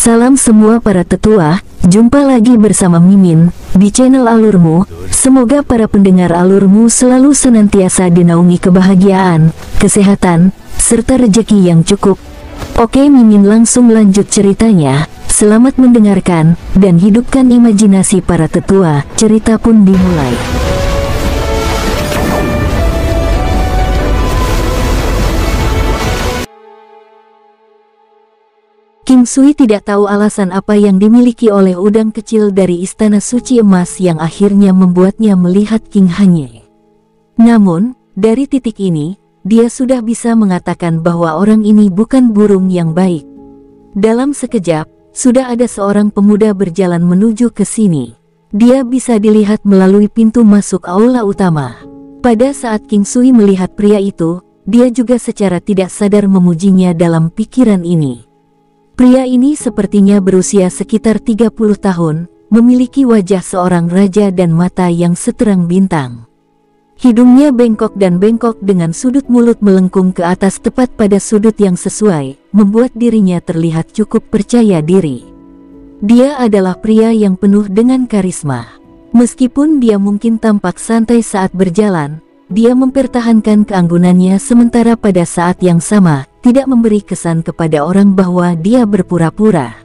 Salam semua para tetua, jumpa lagi bersama Mimin di channel Alurmu. Semoga para pendengar Alurmu selalu senantiasa dinaungi kebahagiaan, kesehatan, serta rezeki yang cukup. Oke, Mimin langsung lanjut ceritanya. Selamat mendengarkan dan hidupkan imajinasi para tetua. Cerita pun dimulai. King Sui tidak tahu alasan apa yang dimiliki oleh udang kecil dari istana suci emas yang akhirnya membuatnya melihat King Hanye. Namun, dari titik ini, dia sudah bisa mengatakan bahwa orang ini bukan burung yang baik. Dalam sekejap, sudah ada seorang pemuda berjalan menuju ke sini. Dia bisa dilihat melalui pintu masuk aula utama. Pada saat King Sui melihat pria itu, dia juga secara tidak sadar memujinya dalam pikiran ini. Pria ini sepertinya berusia sekitar 30 tahun, memiliki wajah seorang raja dan mata yang seterang bintang. Hidungnya bengkok dan bengkok dengan sudut mulut melengkung ke atas tepat pada sudut yang sesuai, membuat dirinya terlihat cukup percaya diri. Dia adalah pria yang penuh dengan karisma. Meskipun dia mungkin tampak santai saat berjalan, dia mempertahankan keanggunannya sementara pada saat yang sama, tidak memberi kesan kepada orang bahwa dia berpura-pura.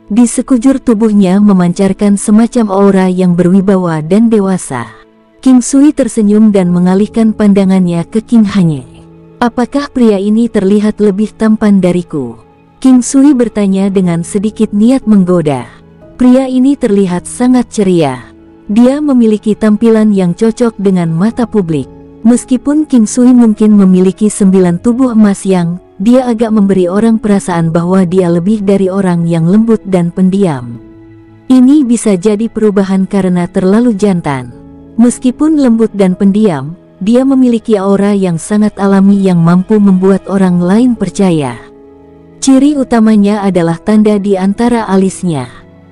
Di sekujur tubuhnya memancarkan semacam aura yang berwibawa dan dewasa. King Sui tersenyum dan mengalihkan pandangannya ke King Hanye. Apakah pria ini terlihat lebih tampan dariku? King Sui bertanya dengan sedikit niat menggoda. Pria ini terlihat sangat ceria. Dia memiliki tampilan yang cocok dengan mata publik. Meskipun King Sui mungkin memiliki 9 tubuh emas yang, dia agak memberi orang perasaan bahwa dia lebih dari orang yang lembut dan pendiam. Ini bisa jadi perubahan karena terlalu jantan. Meskipun lembut dan pendiam, dia memiliki aura yang sangat alami yang mampu membuat orang lain percaya. Ciri utamanya adalah tanda di antara alisnya.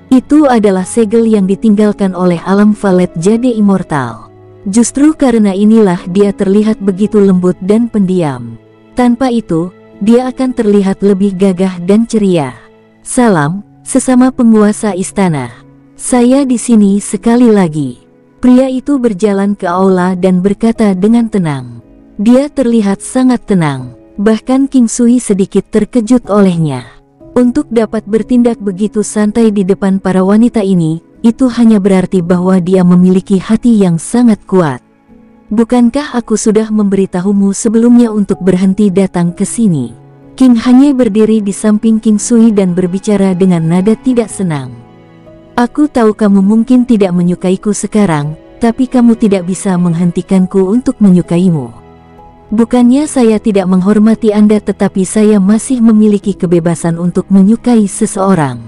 Itu adalah segel yang ditinggalkan oleh alam valet jade immortal. Justru karena inilah dia terlihat begitu lembut dan pendiam. Tanpa itu, dia akan terlihat lebih gagah dan ceria. Salam, sesama penguasa istana. Saya di sini sekali lagi. Pria itu berjalan ke aula dan berkata dengan tenang. Dia terlihat sangat tenang. Bahkan King Sui sedikit terkejut olehnya. Untuk dapat bertindak begitu santai di depan para wanita ini, itu hanya berarti bahwa dia memiliki hati yang sangat kuat. Bukankah aku sudah memberitahumu sebelumnya untuk berhenti datang ke sini? King Hanye berdiri di samping King Sui dan berbicara dengan nada tidak senang. Aku tahu kamu mungkin tidak menyukaiku sekarang, tapi kamu tidak bisa menghentikanku untuk menyukaimu. Bukannya saya tidak menghormati Anda, tetapi saya masih memiliki kebebasan untuk menyukai seseorang.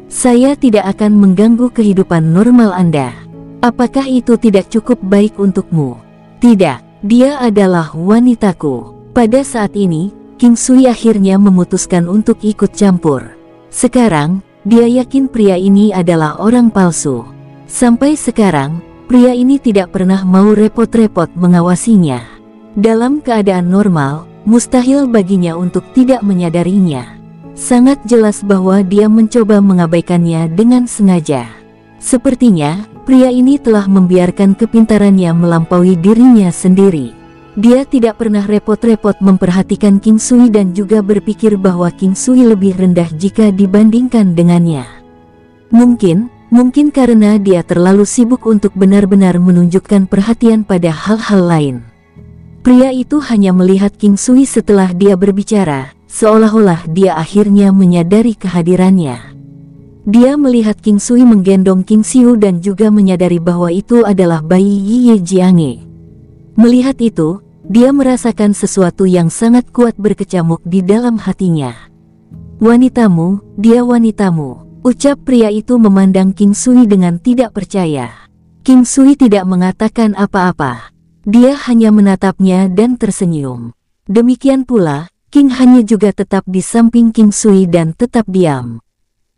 Saya tidak akan mengganggu kehidupan normal Anda. Apakah itu tidak cukup baik untukmu? Tidak, dia adalah wanitaku. Pada saat ini, King Sui akhirnya memutuskan untuk ikut campur. Sekarang, dia yakin pria ini adalah orang palsu. Sampai sekarang, pria ini tidak pernah mau repot-repot mengawasinya. Dalam keadaan normal, mustahil baginya untuk tidak menyadarinya. Sangat jelas bahwa dia mencoba mengabaikannya dengan sengaja. Sepertinya, pria ini telah membiarkan kepintarannya melampaui dirinya sendiri. Dia tidak pernah repot-repot memperhatikan King Sui dan juga berpikir bahwa King Sui lebih rendah jika dibandingkan dengannya. Mungkin karena dia terlalu sibuk untuk benar-benar menunjukkan perhatian pada hal-hal lain. Pria itu hanya melihat King Sui setelah dia berbicara, seolah-olah dia akhirnya menyadari kehadirannya. Dia melihat King Sui menggendong King Xiu dan juga menyadari bahwa itu adalah bayi Ye Jiange. Melihat itu, dia merasakan sesuatu yang sangat kuat berkecamuk di dalam hatinya. Wanitamu, dia wanitamu, ucap pria itu memandang King Sui dengan tidak percaya. King Sui tidak mengatakan apa-apa. Dia hanya menatapnya dan tersenyum. Demikian pula, King Hanye juga tetap di samping King Sui dan tetap diam.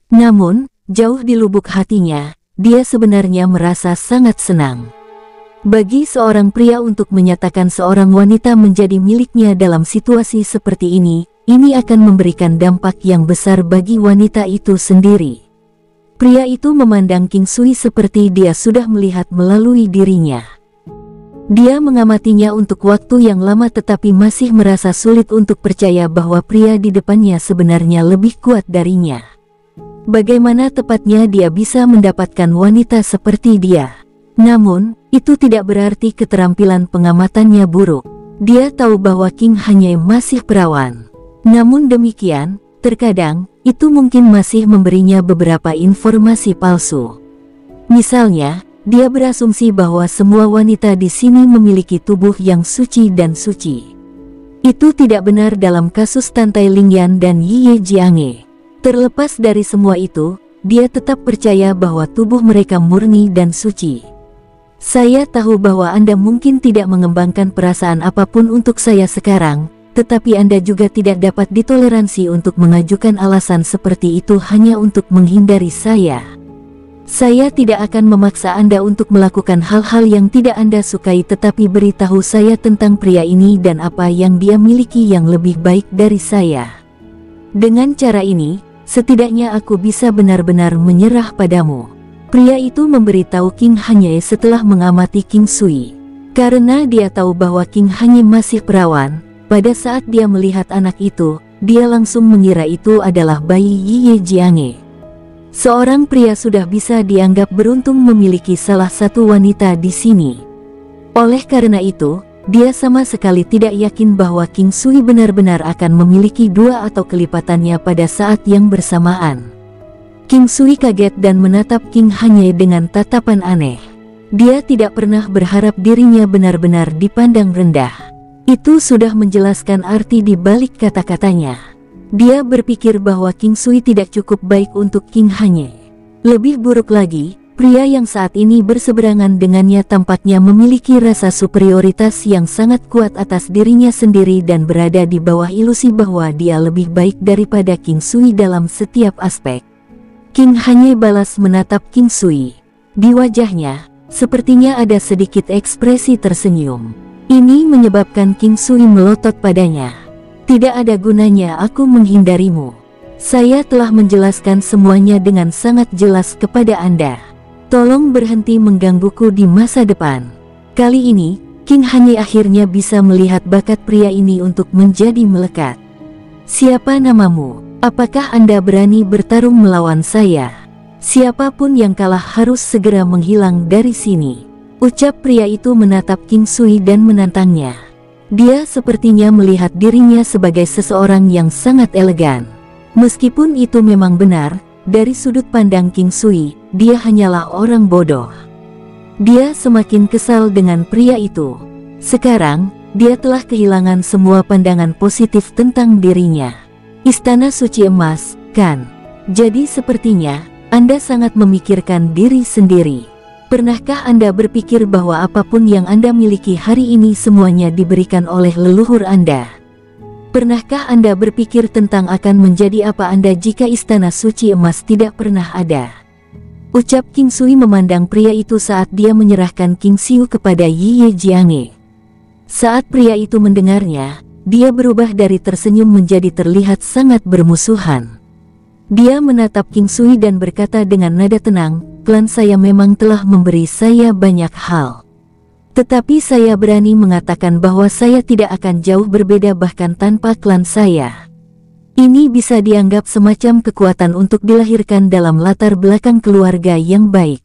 Namun, jauh di lubuk hatinya, dia sebenarnya merasa sangat senang. Bagi seorang pria untuk menyatakan seorang wanita menjadi miliknya dalam situasi seperti ini, ini akan memberikan dampak yang besar bagi wanita itu sendiri. Pria itu memandang King Sui seperti dia sudah melihat melalui dirinya. Dia mengamatinya untuk waktu yang lama tetapi masih merasa sulit untuk percaya bahwa pria di depannya sebenarnya lebih kuat darinya. Bagaimana tepatnya dia bisa mendapatkan wanita seperti dia? Namun, itu tidak berarti keterampilan pengamatannya buruk. Dia tahu bahwa King Hanye masih perawan. Namun demikian, terkadang, itu mungkin masih memberinya beberapa informasi palsu. Misalnya, dia berasumsi bahwa semua wanita di sini memiliki tubuh yang suci dan suci. Itu tidak benar dalam kasus Tantai Lingyan dan Ye Jiange. Terlepas dari semua itu, dia tetap percaya bahwa tubuh mereka murni dan suci. Saya tahu bahwa Anda mungkin tidak mengembangkan perasaan apapun untuk saya sekarang, tetapi Anda juga tidak dapat ditoleransi untuk mengajukan alasan seperti itu hanya untuk menghindari saya. Saya tidak akan memaksa Anda untuk melakukan hal-hal yang tidak Anda sukai, tetapi beritahu saya tentang pria ini dan apa yang dia miliki yang lebih baik dari saya. Dengan cara ini, setidaknya aku bisa benar-benar menyerah padamu. Pria itu memberitahu King Hanye setelah mengamati King Sui. Karena dia tahu bahwa King Hanye masih perawan, pada saat dia melihat anak itu, dia langsung mengira itu adalah bayi Ye Jiange. Seorang pria sudah bisa dianggap beruntung memiliki salah satu wanita di sini. Oleh karena itu, dia sama sekali tidak yakin bahwa King Sui benar-benar akan memiliki dua atau kelipatannya pada saat yang bersamaan. King Sui kaget dan menatap King Hanye dengan tatapan aneh. Dia tidak pernah berharap dirinya benar-benar dipandang rendah. Itu sudah menjelaskan arti di balik kata-katanya. Dia berpikir bahwa King Sui tidak cukup baik untuk King Hanye. Lebih buruk lagi, pria yang saat ini berseberangan dengannya tampaknya memiliki rasa superioritas yang sangat kuat atas dirinya sendiri dan berada di bawah ilusi bahwa dia lebih baik daripada King Sui dalam setiap aspek. King Hanye balas menatap King Sui. Di wajahnya, sepertinya ada sedikit ekspresi tersenyum. Ini menyebabkan King Sui melotot padanya. Tidak ada gunanya aku menghindarimu. Saya telah menjelaskan semuanya dengan sangat jelas kepada Anda. Tolong berhenti menggangguku di masa depan. Kali ini, King Hanye akhirnya bisa melihat bakat pria ini untuk menjadi melekat. Siapa namamu? Apakah Anda berani bertarung melawan saya? Siapapun yang kalah harus segera menghilang dari sini. Ucap pria itu menatap King Sui dan menantangnya. Dia sepertinya melihat dirinya sebagai seseorang yang sangat elegan. Meskipun itu memang benar, dari sudut pandang King Sui, dia hanyalah orang bodoh. Dia semakin kesal dengan pria itu. Sekarang, dia telah kehilangan semua pandangan positif tentang dirinya. Istana Suci Emas, kan? Jadi sepertinya, Anda sangat memikirkan diri sendiri. Pernahkah Anda berpikir bahwa apapun yang Anda miliki hari ini semuanya diberikan oleh leluhur Anda? Pernahkah Anda berpikir tentang akan menjadi apa Anda jika Istana Suci Emas tidak pernah ada? Ucap King Sui memandang pria itu saat dia menyerahkan King Xiu kepada Ye Jiange. Saat pria itu mendengarnya, dia berubah dari tersenyum menjadi terlihat sangat bermusuhan. Dia menatap King Sui dan berkata dengan nada tenang, "Klan saya memang telah memberi saya banyak hal. Tetapi saya berani mengatakan bahwa saya tidak akan jauh berbeda bahkan tanpa klan saya. Ini bisa dianggap semacam kekuatan untuk dilahirkan dalam latar belakang keluarga yang baik.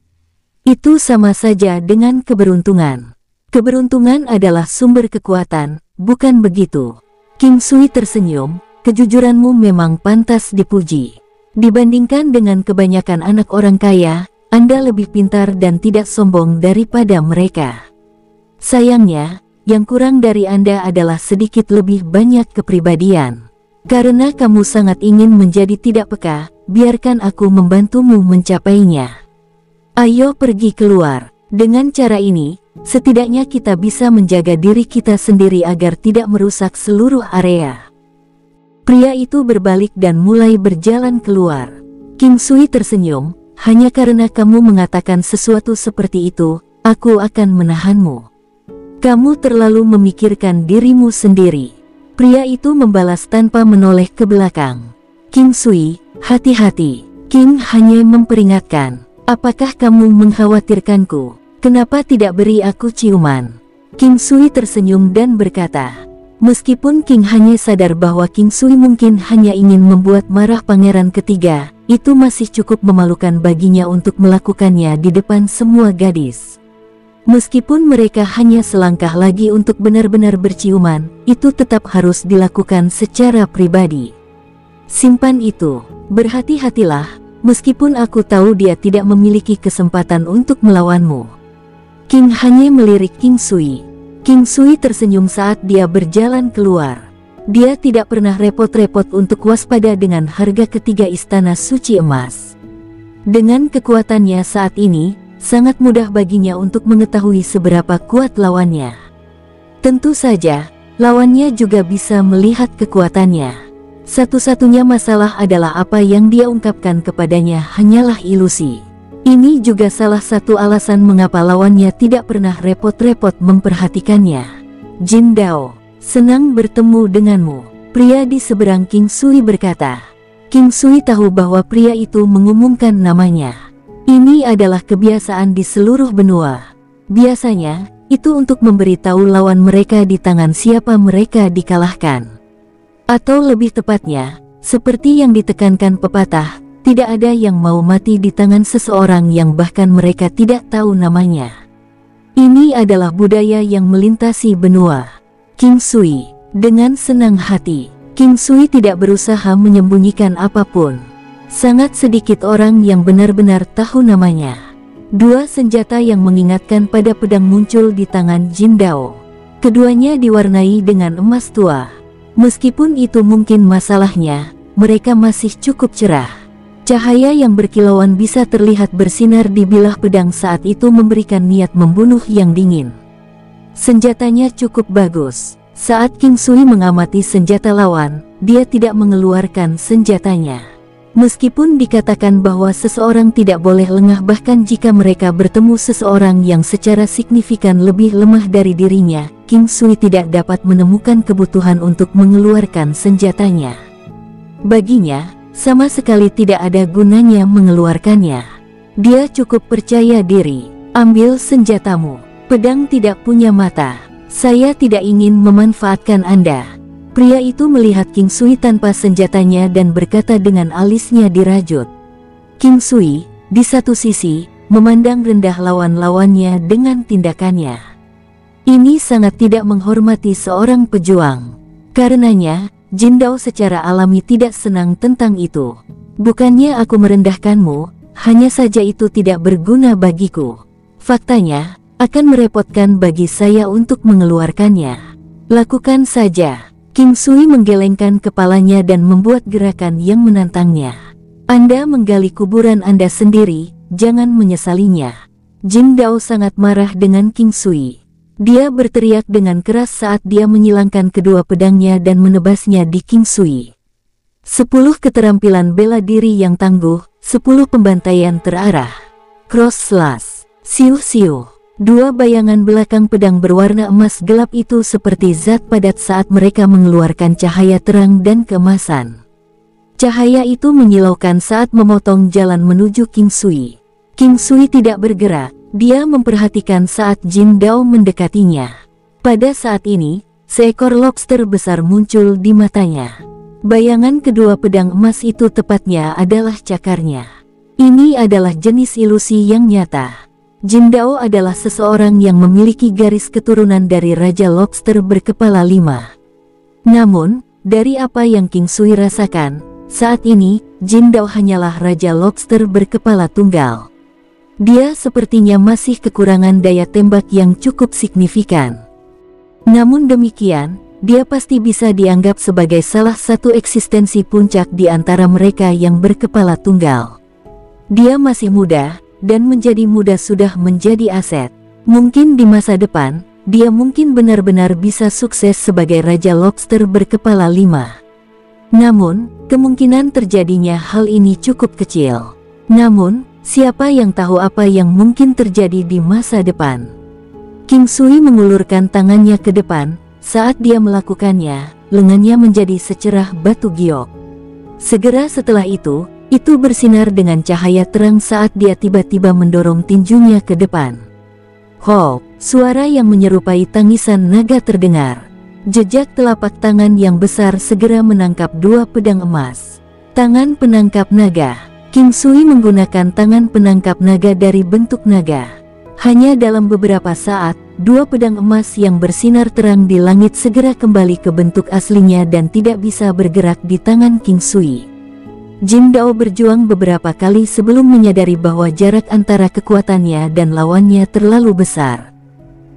Itu sama saja dengan keberuntungan. Keberuntungan adalah sumber kekuatan, bukan begitu?" King Sui tersenyum, "Kejujuranmu memang pantas dipuji. Dibandingkan dengan kebanyakan anak orang kaya, Anda lebih pintar dan tidak sombong daripada mereka. Sayangnya, yang kurang dari Anda adalah sedikit lebih banyak kepribadian. Karena kamu sangat ingin menjadi tidak peka, biarkan aku membantumu mencapainya. Ayo pergi keluar. Dengan cara ini, setidaknya kita bisa menjaga diri kita sendiri agar tidak merusak seluruh area." Pria itu berbalik dan mulai berjalan keluar. King Sui tersenyum, "Hanya karena kamu mengatakan sesuatu seperti itu, aku akan menahanmu. Kamu terlalu memikirkan dirimu sendiri. Pria itu membalas tanpa menoleh ke belakang. King Sui, hati-hati. King Hanye memperingatkan. Apakah kamu mengkhawatirkanku? Kenapa tidak beri aku ciuman? King Sui tersenyum dan berkata. Meskipun King Hanye sadar bahwa King Sui mungkin hanya ingin membuat marah pangeran ketiga, itu masih cukup memalukan baginya untuk melakukannya di depan semua gadis. Meskipun mereka hanya selangkah lagi untuk benar-benar berciuman, itu tetap harus dilakukan secara pribadi. Simpan itu, berhati-hatilah, meskipun aku tahu dia tidak memiliki kesempatan untuk melawanmu. King Hanye melirik King Sui. King Sui tersenyum saat dia berjalan keluar. Dia tidak pernah repot-repot untuk waspada dengan harga ketiga Istana Suci Emas. Dengan kekuatannya saat ini, sangat mudah baginya untuk mengetahui seberapa kuat lawannya. Tentu saja, lawannya juga bisa melihat kekuatannya. Satu-satunya masalah adalah apa yang dia ungkapkan kepadanya hanyalah ilusi. Ini juga salah satu alasan mengapa lawannya tidak pernah repot-repot memperhatikannya. Jin Dao, senang bertemu denganmu. Pria di seberang King Sui berkata. King Sui tahu bahwa pria itu mengumumkan namanya. Ini adalah kebiasaan di seluruh benua. Biasanya, itu untuk memberitahu lawan mereka di tangan siapa mereka dikalahkan. Atau lebih tepatnya, seperti yang ditekankan pepatah, tidak ada yang mau mati di tangan seseorang yang bahkan mereka tidak tahu namanya. Ini adalah budaya yang melintasi benua. King Sui, dengan senang hati, King Sui tidak berusaha menyembunyikan apapun. Sangat sedikit orang yang benar-benar tahu namanya. Dua senjata yang mengingatkan pada pedang muncul di tangan Jin Dao. Keduanya diwarnai dengan emas tua. Meskipun itu mungkin masalahnya, mereka masih cukup cerah. Cahaya yang berkilauan bisa terlihat bersinar di bilah pedang saat itu memberikan niat membunuh yang dingin. Senjatanya cukup bagus. Saat King Sui mengamati senjata lawan, dia tidak mengeluarkan senjatanya. Meskipun dikatakan bahwa seseorang tidak boleh lengah bahkan jika mereka bertemu seseorang yang secara signifikan lebih lemah dari dirinya, King Sui tidak dapat menemukan kebutuhan untuk mengeluarkan senjatanya. Baginya, sama sekali tidak ada gunanya mengeluarkannya. Dia cukup percaya diri. Ambil senjatamu. Pedang tidak punya mata. Saya tidak ingin memanfaatkan Anda. Pria itu melihat King Sui tanpa senjatanya dan berkata dengan alisnya dirajut. King Sui, di satu sisi, memandang rendah lawan-lawannya dengan tindakannya. Ini sangat tidak menghormati seorang pejuang. Karenanya, Jin Dao secara alami tidak senang tentang itu. Bukannya aku merendahkanmu, hanya saja itu tidak berguna bagiku. Faktanya, akan merepotkan bagi saya untuk mengeluarkannya. Lakukan saja. King Sui menggelengkan kepalanya dan membuat gerakan yang menantangnya. Anda menggali kuburan Anda sendiri, jangan menyesalinya. Jin Dao sangat marah dengan King Sui. Dia berteriak dengan keras saat dia menyilangkan kedua pedangnya dan menebasnya di King Sui. 10 keterampilan bela diri yang tangguh, 10 pembantaian terarah. Cross slash. Siu-siu. Dua bayangan belakang pedang berwarna emas gelap itu seperti zat padat saat mereka mengeluarkan cahaya terang dan keemasan. Cahaya itu menyilaukan saat memotong jalan menuju King Sui. King Sui tidak bergerak, dia memperhatikan saat Jin Dao mendekatinya. Pada saat ini, seekor lobster besar muncul di matanya. Bayangan kedua pedang emas itu tepatnya adalah cakarnya. Ini adalah jenis ilusi yang nyata. Jin Dao adalah seseorang yang memiliki garis keturunan dari Raja Lobster berkepala 5. Namun, dari apa yang King Sui rasakan, saat ini, Jin Dao hanyalah Raja Lobster berkepala tunggal. Dia sepertinya masih kekurangan daya tembak yang cukup signifikan. Namun demikian, dia pasti bisa dianggap sebagai salah satu eksistensi puncak di antara mereka yang berkepala tunggal. Dia masih muda, dan menjadi muda sudah menjadi aset. Mungkin di masa depan, dia mungkin benar-benar bisa sukses sebagai Raja Lobster berkepala 5. Namun, kemungkinan terjadinya hal ini cukup kecil. Namun, siapa yang tahu apa yang mungkin terjadi di masa depan? King Sui mengulurkan tangannya ke depan, Saat dia melakukannya, lengannya menjadi secerah batu giok. Segera setelah itu bersinar dengan cahaya terang saat dia tiba-tiba mendorong tinjunya ke depan. Hop, suara yang menyerupai tangisan naga terdengar. Jejak telapak tangan yang besar segera menangkap dua pedang emas. Tangan penangkap naga. King Sui menggunakan tangan penangkap naga dari bentuk naga. Hanya dalam beberapa saat, dua pedang emas yang bersinar terang di langit segera kembali ke bentuk aslinya dan tidak bisa bergerak di tangan King Sui. Jin Dao berjuang beberapa kali sebelum menyadari bahwa jarak antara kekuatannya dan lawannya terlalu besar.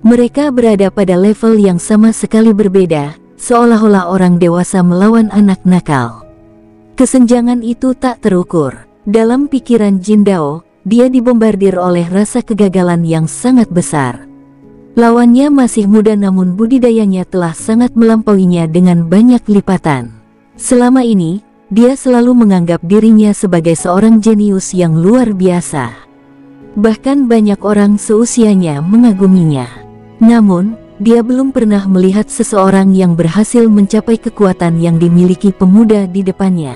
Mereka berada pada level yang sama sekali berbeda, seolah-olah orang dewasa melawan anak nakal. Kesenjangan itu tak terukur. Dalam pikiran Jin Dao, dia dibombardir oleh rasa kegagalan yang sangat besar. Lawannya masih muda namun budidayanya telah sangat melampauinya dengan banyak lipatan. Selama ini, dia selalu menganggap dirinya sebagai seorang jenius yang luar biasa. Bahkan banyak orang seusianya mengaguminya. Namun, dia belum pernah melihat seseorang yang berhasil mencapai kekuatan yang dimiliki pemuda di depannya.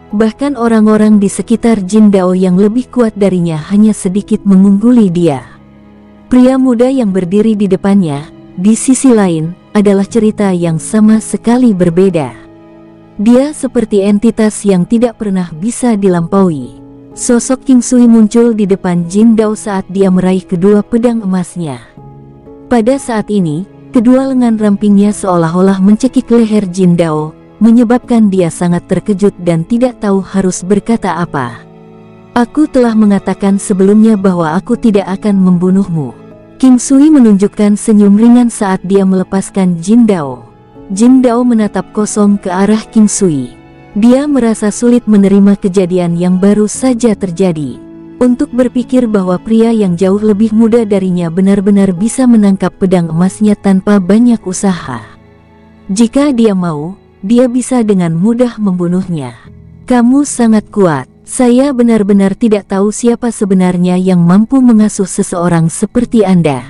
Bahkan orang-orang di sekitar Jin Dao yang lebih kuat darinya hanya sedikit mengungguli dia. Pria muda yang berdiri di depannya, di sisi lain, adalah cerita yang sama sekali berbeda. Dia seperti entitas yang tidak pernah bisa dilampaui. Sosok King Sui muncul di depan Jin Dao saat dia meraih kedua pedang emasnya. Pada saat ini, kedua lengan rampingnya seolah-olah mencekik leher Jin Dao, menyebabkan dia sangat terkejut dan tidak tahu harus berkata apa. Aku telah mengatakan sebelumnya bahwa aku tidak akan membunuhmu. King Sui menunjukkan senyum ringan saat dia melepaskan Jin Dao. Jin Dao menatap kosong ke arah King Sui. Dia merasa sulit menerima kejadian yang baru saja terjadi. Untuk berpikir bahwa pria yang jauh lebih muda darinya benar-benar bisa menangkap pedang emasnya tanpa banyak usaha. Jika dia mau, dia bisa dengan mudah membunuhnya. Kamu sangat kuat. Saya benar-benar tidak tahu siapa sebenarnya yang mampu mengasuh seseorang seperti Anda.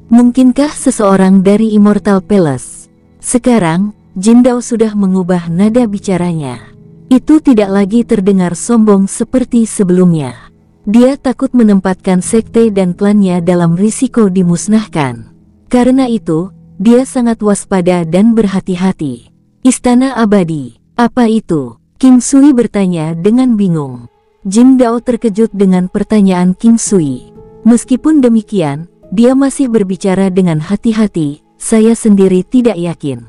Mungkinkah seseorang dari Immortal Palace? Sekarang, Jin Dao sudah mengubah nada bicaranya. Itu tidak lagi terdengar sombong seperti sebelumnya. Dia takut menempatkan sekte dan klannya dalam risiko dimusnahkan. Karena itu, dia sangat waspada dan berhati-hati. Istana abadi, apa itu? King Sui bertanya dengan bingung. Jin Dao terkejut dengan pertanyaan King Sui. Meskipun demikian, dia masih berbicara dengan hati-hati. Saya sendiri tidak yakin.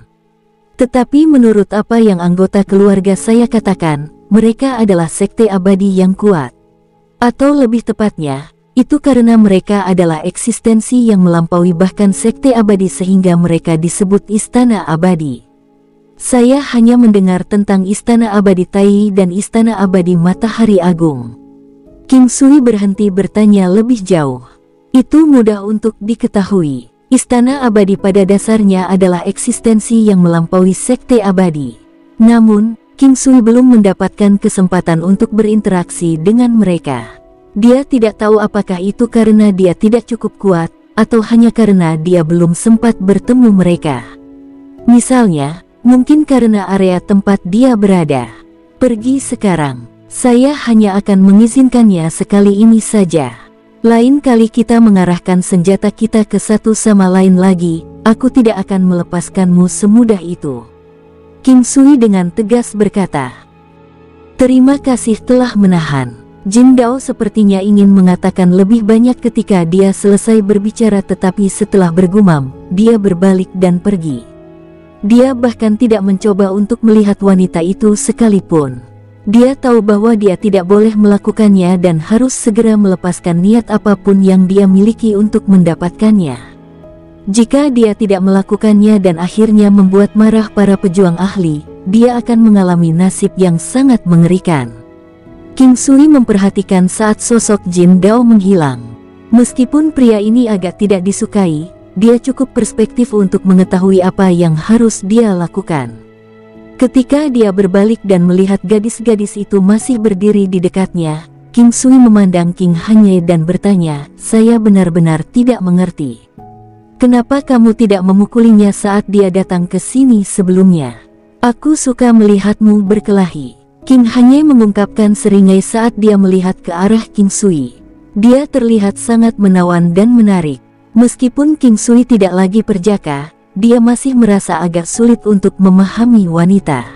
Tetapi menurut apa yang anggota keluarga saya katakan, mereka adalah sekte abadi yang kuat. Atau lebih tepatnya, itu karena mereka adalah eksistensi yang melampaui bahkan sekte abadi sehingga mereka disebut istana abadi. Saya hanya mendengar tentang istana abadi Tai dan istana abadi Matahari Agung. King Sui berhenti bertanya lebih jauh. Itu mudah untuk diketahui. Istana abadi pada dasarnya adalah eksistensi yang melampaui sekte abadi. Namun, King Sui belum mendapatkan kesempatan untuk berinteraksi dengan mereka. Dia tidak tahu apakah itu karena dia tidak cukup kuat, atau hanya karena dia belum sempat bertemu mereka. Misalnya, mungkin karena area tempat dia berada. Pergi sekarang. Saya hanya akan mengizinkannya sekali ini saja. Lain kali kita mengarahkan senjata kita ke satu sama lain lagi, aku tidak akan melepaskanmu semudah itu. King Sui dengan tegas berkata. Terima kasih telah menahan. Jin Dao sepertinya ingin mengatakan lebih banyak ketika dia selesai berbicara tetapi setelah bergumam, dia berbalik dan pergi. Dia bahkan tidak mencoba untuk melihat wanita itu sekalipun. Dia tahu bahwa dia tidak boleh melakukannya dan harus segera melepaskan niat apapun yang dia miliki untuk mendapatkannya. Jika dia tidak melakukannya dan akhirnya membuat marah para pejuang ahli, dia akan mengalami nasib yang sangat mengerikan. King Sui memperhatikan saat sosok Jin Dao menghilang. Meskipun pria ini agak tidak disukai, dia cukup perspektif untuk mengetahui apa yang harus dia lakukan. Ketika dia berbalik dan melihat gadis-gadis itu masih berdiri di dekatnya, King Sui memandang King Hanye dan bertanya, saya benar-benar tidak mengerti. Kenapa kamu tidak memukulinya saat dia datang ke sini sebelumnya? Aku suka melihatmu berkelahi. King Hanye mengungkapkan seringai saat dia melihat ke arah King Sui. Dia terlihat sangat menawan dan menarik. Meskipun King Sui tidak lagi perjaka, dia masih merasa agak sulit untuk memahami wanita.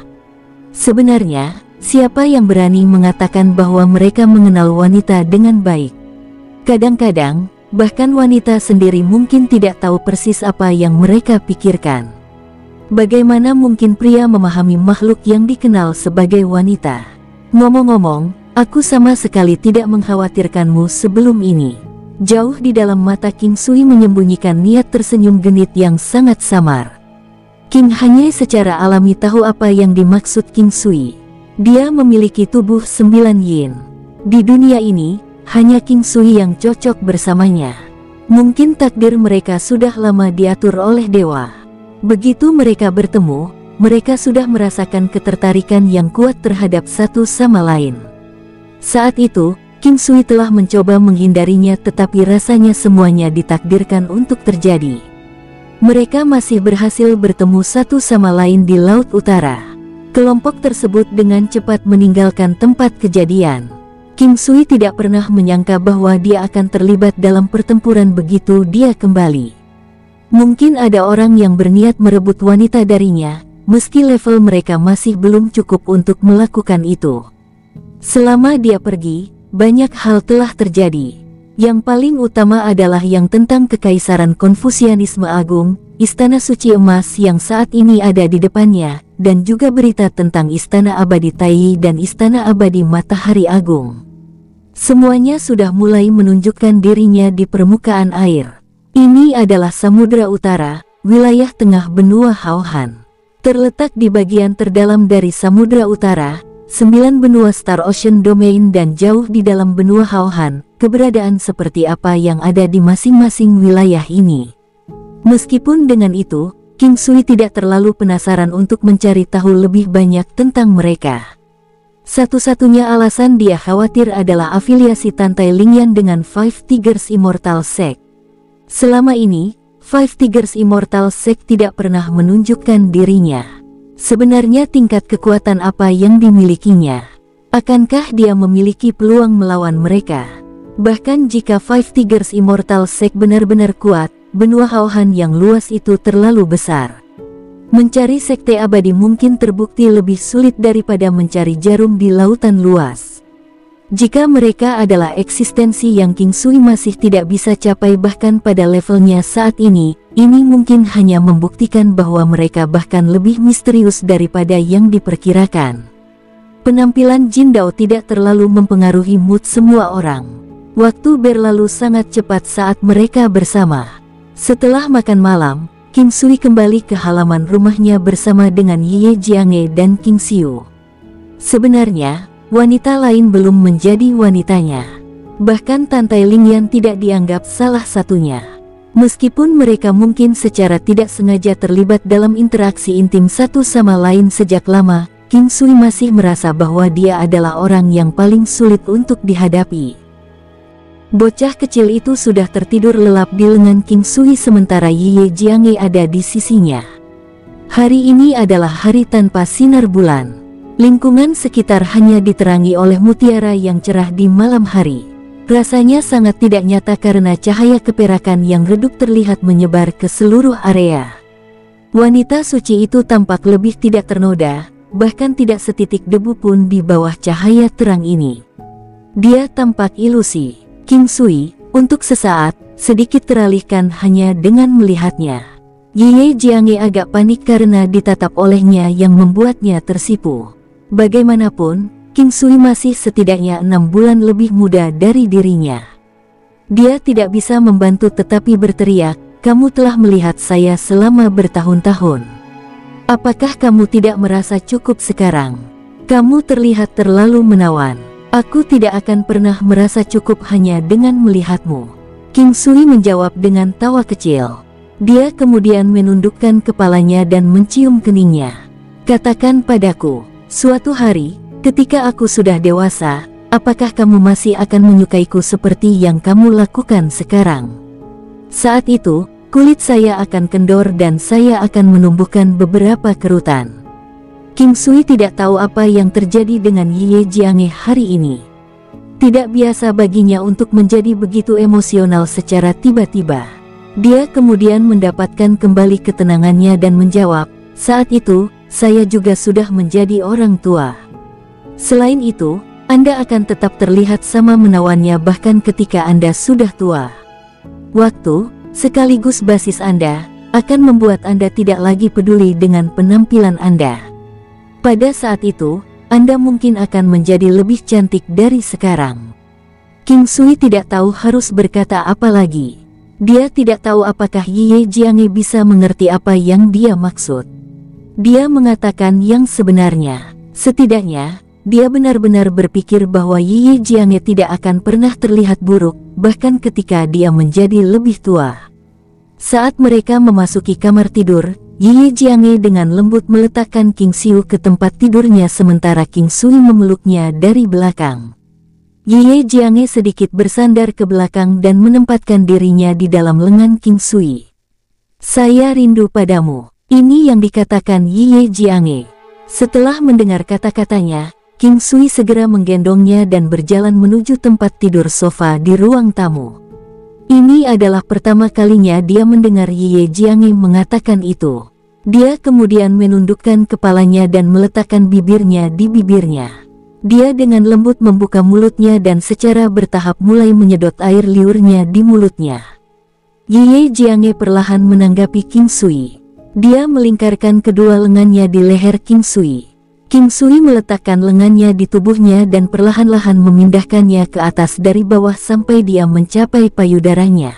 Sebenarnya, siapa yang berani mengatakan bahwa mereka mengenal wanita dengan baik? Kadang-kadang, bahkan wanita sendiri mungkin tidak tahu persis apa yang mereka pikirkan. Bagaimana mungkin pria memahami makhluk yang dikenal sebagai wanita? Ngomong-ngomong, aku sama sekali tidak mengkhawatirkanmu sebelum ini. Jauh di dalam mata King Sui menyembunyikan niat tersenyum genit yang sangat samar. King Hanye secara alami tahu apa yang dimaksud King Sui. Dia memiliki tubuh 9 yin. Di dunia ini, hanya King Sui yang cocok bersamanya. Mungkin takdir mereka sudah lama diatur oleh dewa. Begitu mereka bertemu, mereka sudah merasakan ketertarikan yang kuat terhadap satu sama lain. Saat itu, King Sui telah mencoba menghindarinya, tetapi rasanya semuanya ditakdirkan untuk terjadi. Mereka masih berhasil bertemu satu sama lain di Laut Utara. Kelompok tersebut dengan cepat meninggalkan tempat kejadian. King Sui tidak pernah menyangka bahwa dia akan terlibat dalam pertempuran begitu dia kembali. Mungkin ada orang yang berniat merebut wanita darinya, meski level mereka masih belum cukup untuk melakukan itu. Selama dia pergi, banyak hal telah terjadi. Yang paling utama adalah yang tentang Kekaisaran Konfusianisme Agung, Istana Suci Emas yang saat ini ada di depannya, dan juga berita tentang Istana Abadi Tai dan Istana Abadi Matahari Agung. Semuanya sudah mulai menunjukkan dirinya di permukaan air. Ini adalah Samudra Utara, wilayah tengah benua Haohan. Terletak di bagian terdalam dari Samudra Utara, 9 benua Star Ocean Domain dan jauh di dalam benua Haohan, keberadaan seperti apa yang ada di masing-masing wilayah ini. Meskipun dengan itu, King Sui tidak terlalu penasaran untuk mencari tahu lebih banyak tentang mereka. Satu-satunya alasan dia khawatir adalah afiliasi Tantai Lingyan dengan Five Tigers Immortal Sect. Selama ini, Five Tigers Immortal Sect tidak pernah menunjukkan dirinya. Sebenarnya tingkat kekuatan apa yang dimilikinya? Akankah dia memiliki peluang melawan mereka? Bahkan jika Five Tigers Immortal Sect benar-benar kuat, benua Haohan yang luas itu terlalu besar. Mencari sekte abadi mungkin terbukti lebih sulit daripada mencari jarum di lautan luas. Jika mereka adalah eksistensi yang King Sui masih tidak bisa capai bahkan pada levelnya saat ini mungkin hanya membuktikan bahwa mereka bahkan lebih misterius daripada yang diperkirakan. Penampilan Jin Dao tidak terlalu mempengaruhi mood semua orang. Waktu berlalu sangat cepat saat mereka bersama. Setelah makan malam, King Sui kembali ke halaman rumahnya bersama dengan Ye Jiange dan King Xiu. Sebenarnya, wanita lain belum menjadi wanitanya. Bahkan Tantai Lingyan tidak dianggap salah satunya. Meskipun mereka mungkin secara tidak sengaja terlibat dalam interaksi intim satu sama lain sejak lama, King Sui masih merasa bahwa dia adalah orang yang paling sulit untuk dihadapi. Bocah kecil itu sudah tertidur lelap di lengan King Sui sementara Ye Jiange ada di sisinya. Hari ini adalah hari tanpa sinar bulan. Lingkungan sekitar hanya diterangi oleh mutiara yang cerah di malam hari. Rasanya sangat tidak nyata karena cahaya keperakan yang redup terlihat menyebar ke seluruh area. Wanita suci itu tampak lebih tidak ternoda, bahkan tidak setitik debu pun di bawah cahaya terang ini. Dia tampak ilusi. King Sui, untuk sesaat, sedikit teralihkan hanya dengan melihatnya. Ye Jiange agak panik karena ditatap olehnya yang membuatnya tersipu. Bagaimanapun, King Sui masih setidaknya 6 bulan lebih muda dari dirinya. Dia tidak bisa membantu tetapi berteriak, "Kamu telah melihat saya selama bertahun-tahun. Apakah kamu tidak merasa cukup sekarang? Kamu terlihat terlalu menawan. Aku tidak akan pernah merasa cukup hanya dengan melihatmu." King Sui menjawab dengan tawa kecil. Dia kemudian menundukkan kepalanya dan mencium keningnya. "Katakan padaku, suatu hari, ketika aku sudah dewasa, apakah kamu masih akan menyukaiku seperti yang kamu lakukan sekarang?" Saat itu, kulit saya akan kendor dan saya akan menumbuhkan beberapa kerutan. King Sui tidak tahu apa yang terjadi dengan Ye Jianghe hari ini. Tidak biasa baginya untuk menjadi begitu emosional secara tiba-tiba. Dia kemudian mendapatkan kembali ketenangannya dan menjawab, "Saat itu, saya juga sudah menjadi orang tua. Selain itu, Anda akan tetap terlihat sama menawannya bahkan ketika Anda sudah tua. Waktu, sekaligus basis Anda, akan membuat Anda tidak lagi peduli dengan penampilan Anda. Pada saat itu, Anda mungkin akan menjadi lebih cantik dari sekarang." King Sui tidak tahu harus berkata apa lagi. Dia tidak tahu apakah Ye Jianghe bisa mengerti apa yang dia maksud. Dia mengatakan yang sebenarnya. Setidaknya, dia benar-benar berpikir bahwa Ye Jianghe tidak akan pernah terlihat buruk, bahkan ketika dia menjadi lebih tua. Saat mereka memasuki kamar tidur, Ye Jianghe dengan lembut meletakkan King Xiu ke tempat tidurnya sementara King Sui memeluknya dari belakang. Ye Jianghe sedikit bersandar ke belakang dan menempatkan dirinya di dalam lengan King Sui. "Saya rindu padamu." Ini yang dikatakan Ye Jianghe. Setelah mendengar kata-katanya, King Sui segera menggendongnya dan berjalan menuju tempat tidur sofa di ruang tamu. Ini adalah pertama kalinya dia mendengar Ye Jianghe mengatakan itu. Dia kemudian menundukkan kepalanya dan meletakkan bibirnya di bibirnya. Dia dengan lembut membuka mulutnya dan secara bertahap mulai menyedot air liurnya di mulutnya. Ye Jianghe perlahan menanggapi King Sui. Dia melingkarkan kedua lengannya di leher King Sui. King Sui meletakkan lengannya di tubuhnya dan perlahan-lahan memindahkannya ke atas dari bawah sampai dia mencapai payudaranya.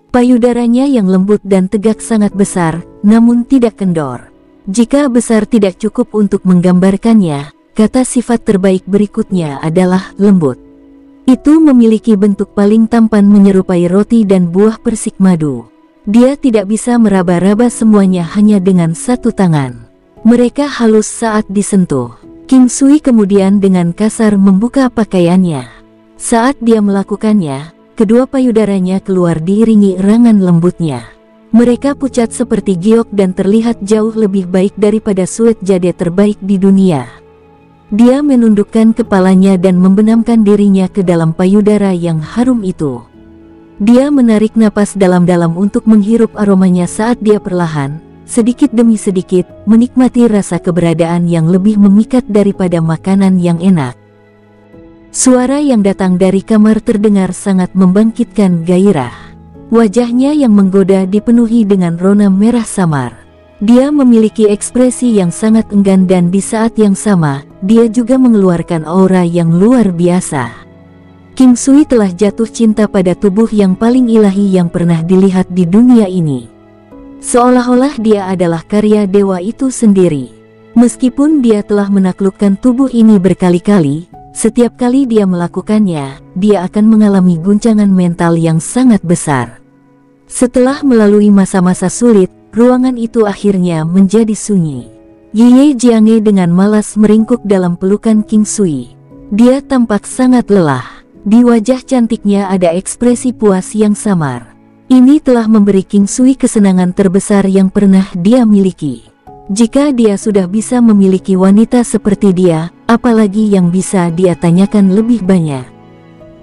Payudaranya yang lembut dan tegak sangat besar, namun tidak kendor. Jika besar tidak cukup untuk menggambarkannya, kata sifat terbaik berikutnya adalah lembut. Itu memiliki bentuk paling tampan menyerupai roti dan buah persik madu. Dia tidak bisa meraba-raba semuanya hanya dengan satu tangan. Mereka halus saat disentuh. King Sui kemudian dengan kasar membuka pakaiannya. Saat dia melakukannya, kedua payudaranya keluar diiringi erangan lembutnya. Mereka pucat seperti giok dan terlihat jauh lebih baik daripada suet jade terbaik di dunia. Dia menundukkan kepalanya dan membenamkan dirinya ke dalam payudara yang harum itu. Dia menarik napas dalam-dalam untuk menghirup aromanya saat dia perlahan, sedikit demi sedikit, menikmati rasa keberadaan yang lebih memikat daripada makanan yang enak. Suara yang datang dari kamar terdengar sangat membangkitkan gairah. Wajahnya yang menggoda dipenuhi dengan rona merah samar. Dia memiliki ekspresi yang sangat enggan dan di saat yang sama, dia juga mengeluarkan aura yang luar biasa. King Sui telah jatuh cinta pada tubuh yang paling ilahi yang pernah dilihat di dunia ini. Seolah-olah dia adalah karya dewa itu sendiri. Meskipun dia telah menaklukkan tubuh ini berkali-kali, setiap kali dia melakukannya, dia akan mengalami guncangan mental yang sangat besar. Setelah melalui masa-masa sulit, ruangan itu akhirnya menjadi sunyi. Ye Jianghe dengan malas meringkuk dalam pelukan King Sui. Dia tampak sangat lelah. Di wajah cantiknya ada ekspresi puas yang samar. Ini telah memberi King Sui kesenangan terbesar yang pernah dia miliki. Jika dia sudah bisa memiliki wanita seperti dia, apalagi yang bisa dia tanyakan lebih banyak.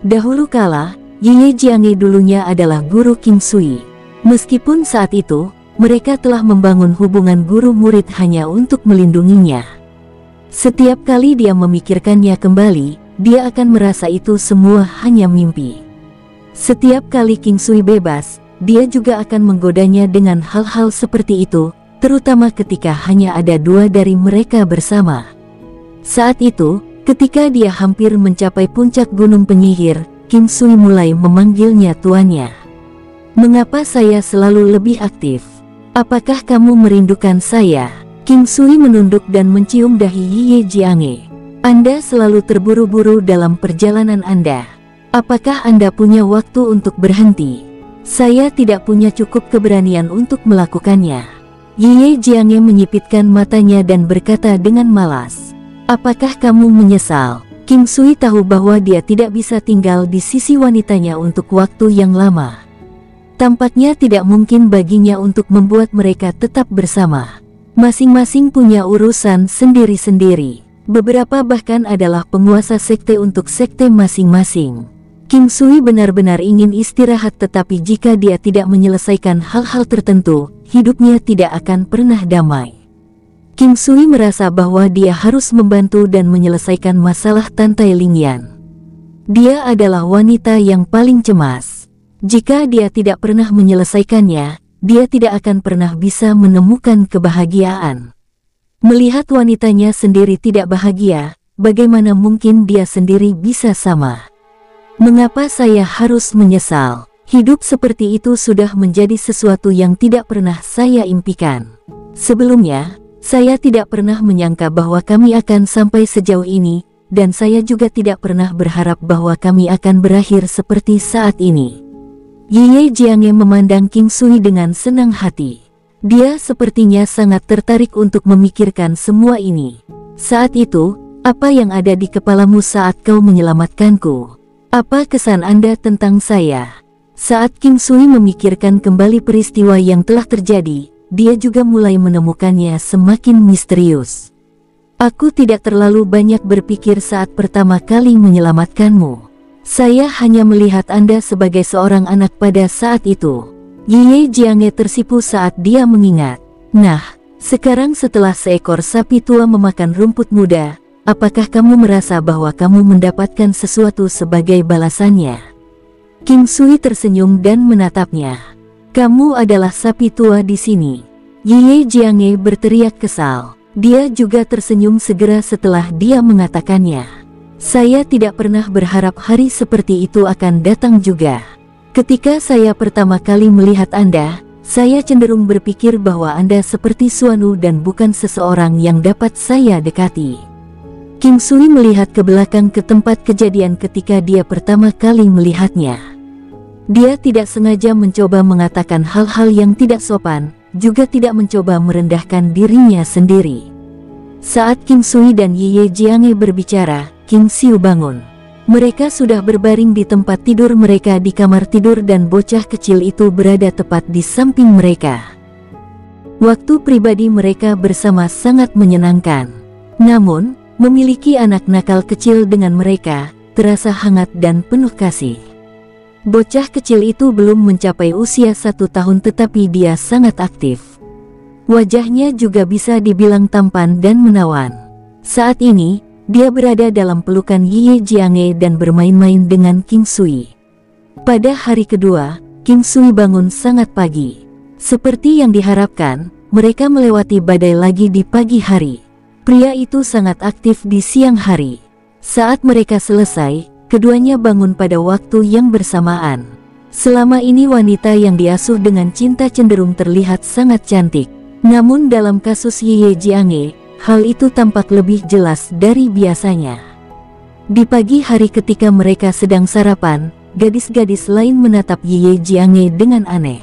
Dahulu kala, Ye Jianghe dulunya adalah guru King Sui. Meskipun saat itu, mereka telah membangun hubungan guru-murid hanya untuk melindunginya. Setiap kali dia memikirkannya kembali, dia akan merasa itu semua hanya mimpi. Setiap kali King Sui bebas, dia juga akan menggodanya dengan hal-hal seperti itu, terutama ketika hanya ada dua dari mereka bersama. Saat itu, ketika dia hampir mencapai puncak gunung penyihir, King Sui mulai memanggilnya tuannya. "Mengapa saya selalu lebih aktif? Apakah kamu merindukan saya?" King Sui menunduk dan mencium dahi Ye Jianghe. "Anda selalu terburu-buru dalam perjalanan Anda. Apakah Anda punya waktu untuk berhenti? Saya tidak punya cukup keberanian untuk melakukannya." Ye Jianghe menyipitkan matanya dan berkata dengan malas, "Apakah kamu menyesal?" King Sui tahu bahwa dia tidak bisa tinggal di sisi wanitanya untuk waktu yang lama. Tampaknya tidak mungkin baginya untuk membuat mereka tetap bersama. Masing-masing punya urusan sendiri-sendiri. Beberapa bahkan adalah penguasa sekte untuk sekte masing-masing. King Sui benar-benar ingin istirahat, tetapi jika dia tidak menyelesaikan hal-hal tertentu, hidupnya tidak akan pernah damai. King Sui merasa bahwa dia harus membantu dan menyelesaikan masalah Tantai Lingyan. Dia adalah wanita yang paling cemas. Jika dia tidak pernah menyelesaikannya, dia tidak akan pernah bisa menemukan kebahagiaan. Melihat wanitanya sendiri tidak bahagia, bagaimana mungkin dia sendiri bisa sama? Mengapa saya harus menyesal? Hidup seperti itu sudah menjadi sesuatu yang tidak pernah saya impikan. Sebelumnya, saya tidak pernah menyangka bahwa kami akan sampai sejauh ini, dan saya juga tidak pernah berharap bahwa kami akan berakhir seperti saat ini. Ye Jianghe memandang King Sui dengan senang hati. Dia sepertinya sangat tertarik untuk memikirkan semua ini. Saat itu, apa yang ada di kepalamu saat kau menyelamatkanku? Apa kesan Anda tentang saya? Saat King Sui memikirkan kembali peristiwa yang telah terjadi, dia juga mulai menemukannya semakin misterius. Aku tidak terlalu banyak berpikir saat pertama kali menyelamatkanmu. Saya hanya melihat Anda sebagai seorang anak pada saat itu. Ye Jianghe tersipu saat dia mengingat. Nah, sekarang setelah seekor sapi tua memakan rumput muda, apakah kamu merasa bahwa kamu mendapatkan sesuatu sebagai balasannya? King Sui tersenyum dan menatapnya. Kamu adalah sapi tua di sini. Ye Jianghe berteriak kesal. Dia juga tersenyum segera setelah dia mengatakannya. Saya tidak pernah berharap hari seperti itu akan datang juga. Ketika saya pertama kali melihat Anda, saya cenderung berpikir bahwa Anda seperti Suanu dan bukan seseorang yang dapat saya dekati. King Sui melihat ke belakang ke tempat kejadian ketika dia pertama kali melihatnya. Dia tidak sengaja mencoba mengatakan hal-hal yang tidak sopan, juga tidak mencoba merendahkan dirinya sendiri. Saat King Sui dan Ye Jianghe berbicara, King Xiu bangun. Mereka sudah berbaring di tempat tidur mereka di kamar tidur dan bocah kecil itu berada tepat di samping mereka. Waktu pribadi mereka bersama sangat menyenangkan. Namun, memiliki anak nakal kecil dengan mereka, terasa hangat dan penuh kasih. Bocah kecil itu belum mencapai usia 1 tahun tetapi dia sangat aktif. Wajahnya juga bisa dibilang tampan dan menawan. Saat ini, dia berada dalam pelukan Ye Jianghe dan bermain-main dengan King Sui. Pada hari kedua, King Sui bangun sangat pagi. Seperti yang diharapkan, mereka melewati badai lagi di pagi hari. Pria itu sangat aktif di siang hari. Saat mereka selesai, keduanya bangun pada waktu yang bersamaan. Selama ini wanita yang diasuh dengan cinta cenderung terlihat sangat cantik. Namun dalam kasus Ye Jianghe, hal itu tampak lebih jelas dari biasanya. Di pagi hari ketika mereka sedang sarapan, gadis-gadis lain menatap Ye Jianghe dengan aneh.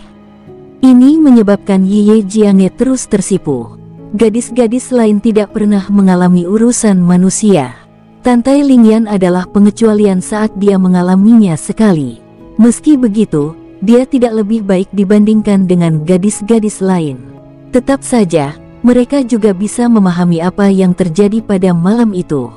Ini menyebabkan Ye Jianghe terus tersipu. Gadis-gadis lain tidak pernah mengalami urusan manusia. Tantai Lingyan adalah pengecualian saat dia mengalaminya sekali. Meski begitu, dia tidak lebih baik dibandingkan dengan gadis-gadis lain. Tetap saja, mereka juga bisa memahami apa yang terjadi pada malam itu.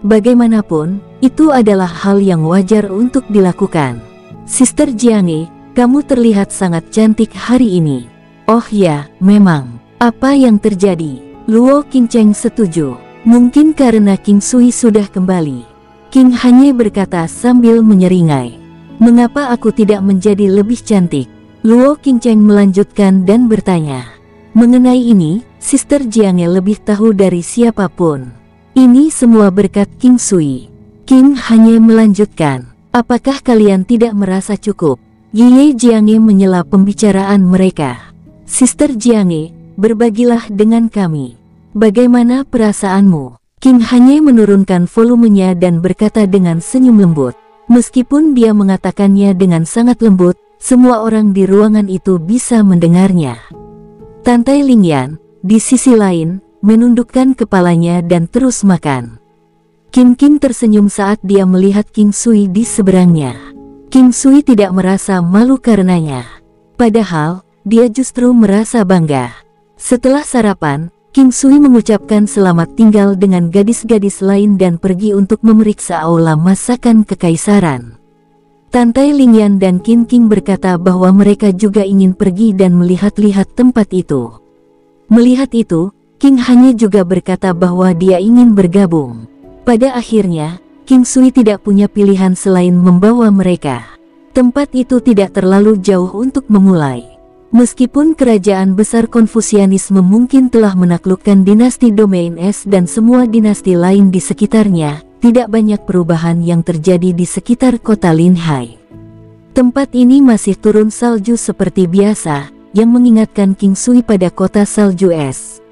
Bagaimanapun, itu adalah hal yang wajar untuk dilakukan. Sister Jianghe, kamu terlihat sangat cantik hari ini. Oh ya, memang. Apa yang terjadi? Luo Qingcheng setuju. Mungkin karena King Sui sudah kembali. King Hanye berkata sambil menyeringai. Mengapa aku tidak menjadi lebih cantik? Luo Qingcheng melanjutkan dan bertanya. Mengenai ini, Sister Jianghe lebih tahu dari siapapun. Ini semua berkat King Sui. King Hanye melanjutkan. Apakah kalian tidak merasa cukup? Ye Jianghe menyela pembicaraan mereka. Sister Jianghe, berbagilah dengan kami. Bagaimana perasaanmu? King Hanye menurunkan volumenya dan berkata dengan senyum lembut. Meskipun dia mengatakannya dengan sangat lembut, semua orang di ruangan itu bisa mendengarnya. Tantai Lingyan, di sisi lain, menundukkan kepalanya dan terus makan. Kim Kim tersenyum saat dia melihat King Sui di seberangnya. King Sui tidak merasa malu karenanya. Padahal, dia justru merasa bangga. Setelah sarapan, King Sui mengucapkan selamat tinggal dengan gadis-gadis lain dan pergi untuk memeriksa aula masakan kekaisaran. Tantai Lingyan dan Qin King berkata bahwa mereka juga ingin pergi dan melihat-lihat tempat itu. Melihat itu, King Hanye juga berkata bahwa dia ingin bergabung. Pada akhirnya, King Sui tidak punya pilihan selain membawa mereka. Tempat itu tidak terlalu jauh untuk memulai. Meskipun kerajaan besar Konfusianisme mungkin telah menaklukkan dinasti Domain Es dan semua dinasti lain di sekitarnya, tidak banyak perubahan yang terjadi di sekitar kota Linhai. Tempat ini masih turun salju seperti biasa, yang mengingatkan King Sui pada kota salju es.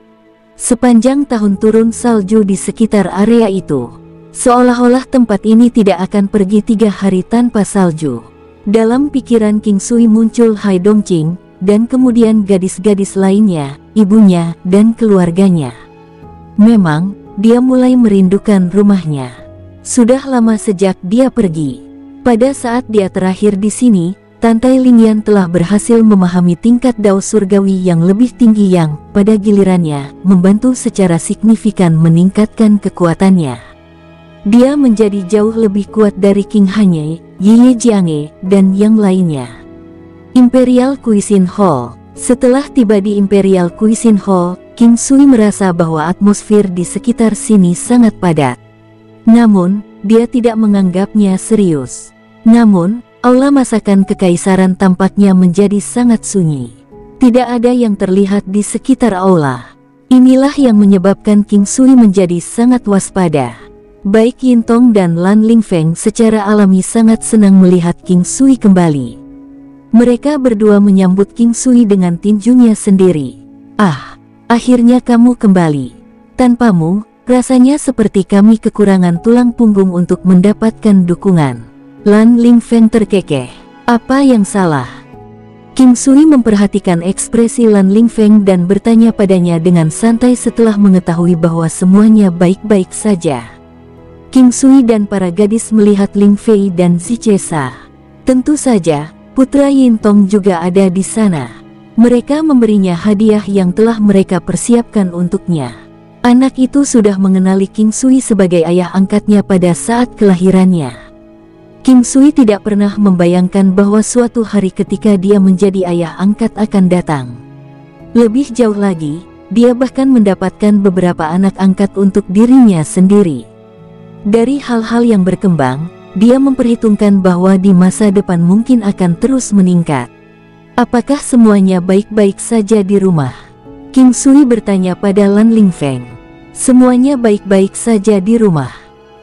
Sepanjang tahun turun salju di sekitar area itu. Seolah-olah tempat ini tidak akan pergi 3 hari tanpa salju. Dalam pikiran King Sui muncul Hai Dongqing, dan kemudian gadis-gadis lainnya, ibunya, dan keluarganya. Memang, dia mulai merindukan rumahnya. Sudah lama sejak dia pergi. Pada saat dia terakhir di sini, Tantai Lingyan telah berhasil memahami tingkat dao surgawi yang lebih tinggi yang, pada gilirannya, membantu secara signifikan meningkatkan kekuatannya. Dia menjadi jauh lebih kuat dari King Hanye, Ye Jiange, dan yang lainnya. Imperial Cuisine Hall. Setelah tiba di Imperial Cuisine Hall, King Sui merasa bahwa atmosfer di sekitar sini sangat padat. Namun, dia tidak menganggapnya serius. Namun, aula masakan kekaisaran tampaknya menjadi sangat sunyi. Tidak ada yang terlihat di sekitar aula. Inilah yang menyebabkan King Sui menjadi sangat waspada. Baik Yin Tong dan Lan Lingfeng secara alami sangat senang melihat King Sui kembali. Mereka berdua menyambut King Sui dengan tinjunya sendiri. "Ah, akhirnya kamu kembali. Tanpamu, rasanya seperti kami kekurangan tulang punggung untuk mendapatkan dukungan." Lan Lingfeng terkekeh. "Apa yang salah?" King Sui memperhatikan ekspresi Lan Lingfeng dan bertanya padanya dengan santai setelah mengetahui bahwa semuanya baik-baik saja. King Sui dan para gadis melihat Ling Fei dan Zichesa. Tentu saja, putra Yin Tong juga ada di sana. Mereka memberinya hadiah yang telah mereka persiapkan untuknya. Anak itu sudah mengenali King Sui sebagai ayah angkatnya pada saat kelahirannya. King Sui tidak pernah membayangkan bahwa suatu hari ketika dia menjadi ayah angkat akan datang. Lebih jauh lagi, dia bahkan mendapatkan beberapa anak angkat untuk dirinya sendiri. Dari hal-hal yang berkembang, dia memperhitungkan bahwa di masa depan mungkin akan terus meningkat. "Apakah semuanya baik-baik saja di rumah?" King Sui bertanya pada Lan Lingfeng. "Semuanya baik-baik saja di rumah.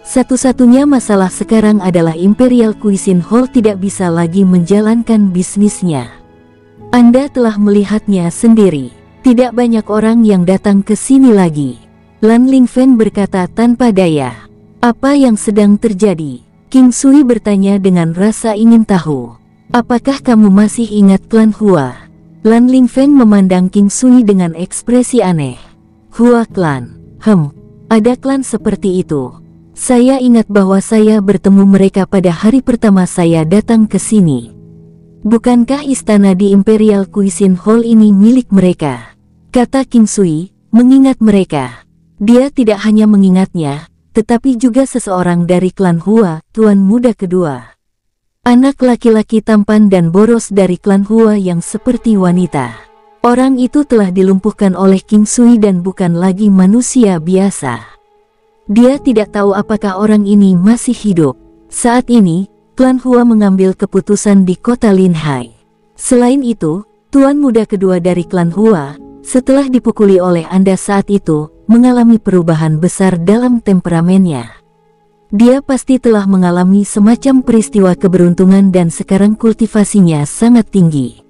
Satu-satunya masalah sekarang adalah Imperial Cuisine Hall tidak bisa lagi menjalankan bisnisnya. Anda telah melihatnya sendiri. Tidak banyak orang yang datang ke sini lagi." Lan Lingfeng berkata tanpa daya. "Apa yang sedang terjadi?" King Sui bertanya dengan rasa ingin tahu. "Apakah kamu masih ingat klan Hua?" Lan Lingfeng memandang King Sui dengan ekspresi aneh. "Hua klan? Ada klan seperti itu. Saya ingat bahwa saya bertemu mereka pada hari pertama saya datang ke sini. Bukankah istana di Imperial Cuisine Hall ini milik mereka?" Kata King Sui, mengingat mereka. Dia tidak hanya mengingatnya, tetapi juga seseorang dari klan Hua, tuan muda kedua. Anak laki-laki tampan dan boros dari klan Hua yang seperti wanita. Orang itu telah dilumpuhkan oleh King Sui dan bukan lagi manusia biasa. Dia tidak tahu apakah orang ini masih hidup. Saat ini, klan Hua mengambil keputusan di kota Linhai. Selain itu, tuan muda kedua dari klan Hua, setelah dipukuli oleh Anda saat itu, mengalami perubahan besar dalam temperamennya. Dia pasti telah mengalami semacam peristiwa keberuntungan dan sekarang kultivasinya sangat tinggi.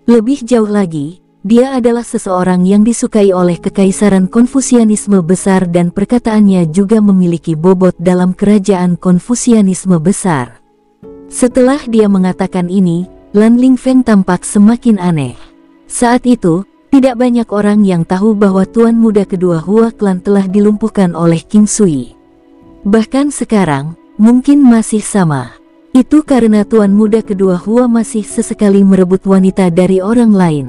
Lebih jauh lagi, dia adalah seseorang yang disukai oleh kekaisaran Konfusianisme besar dan perkataannya juga memiliki bobot dalam kerajaan Konfusianisme besar. Setelah dia mengatakan ini, Lan Lingfeng tampak semakin aneh. Saat itu, tidak banyak orang yang tahu bahwa tuan muda kedua Hua klan telah dilumpuhkan oleh King Sui. Bahkan sekarang, mungkin masih sama. Itu karena tuan muda kedua Hua masih sesekali merebut wanita dari orang lain.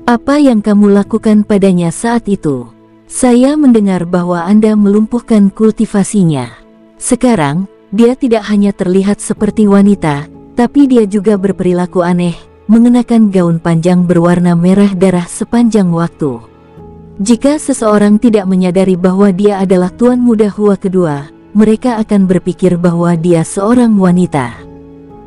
Apa yang kamu lakukan padanya saat itu? Saya mendengar bahwa Anda melumpuhkan kultivasinya. Sekarang, dia tidak hanya terlihat seperti wanita, tapi dia juga berperilaku aneh, mengenakan gaun panjang berwarna merah darah sepanjang waktu. Jika seseorang tidak menyadari bahwa dia adalah tuan muda Hua kedua, mereka akan berpikir bahwa dia seorang wanita.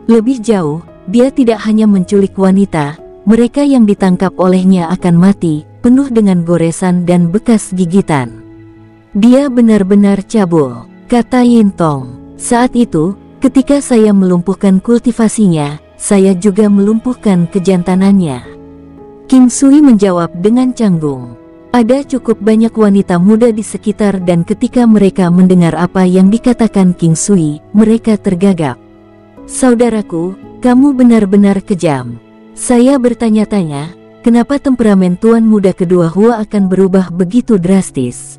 Lebih jauh, dia tidak hanya menculik wanita, mereka yang ditangkap olehnya akan mati, penuh dengan goresan dan bekas gigitan. Dia benar-benar cabul, kata Yintong. Saat itu, ketika saya melumpuhkan kultivasinya, saya juga melumpuhkan kejantanannya. King Sui menjawab dengan canggung. Ada cukup banyak wanita muda di sekitar dan ketika mereka mendengar apa yang dikatakan King Sui, mereka tergagap. Saudaraku, kamu benar-benar kejam. Saya bertanya-tanya, kenapa temperamen tuan muda kedua Hua akan berubah begitu drastis?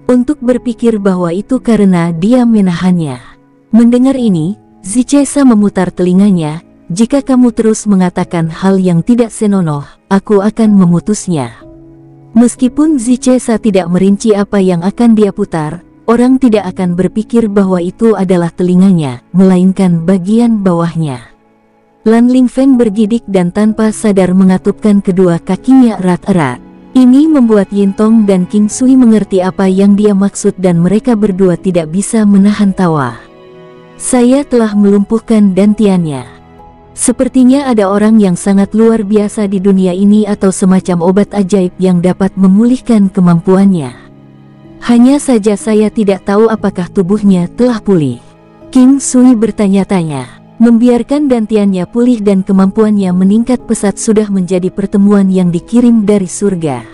Untuk berpikir bahwa itu karena dia menahannya. Mendengar ini, Zichesa memutar telinganya. Jika kamu terus mengatakan hal yang tidak senonoh, aku akan memutusnya. Meskipun Zichesa tidak merinci apa yang akan dia putar, orang tidak akan berpikir bahwa itu adalah telinganya, melainkan bagian bawahnya. Lan Lingfeng bergidik dan tanpa sadar mengatupkan kedua kakinya erat-erat. Ini membuat Yintong dan King Sui mengerti apa yang dia maksud dan mereka berdua tidak bisa menahan tawa. Saya telah melumpuhkan dantiannya. Sepertinya ada orang yang sangat luar biasa di dunia ini atau semacam obat ajaib yang dapat memulihkan kemampuannya. Hanya saja saya tidak tahu apakah tubuhnya telah pulih. King Sui bertanya-tanya. Membiarkan dantiannya pulih dan kemampuannya meningkat pesat sudah menjadi pertemuan yang dikirim dari surga.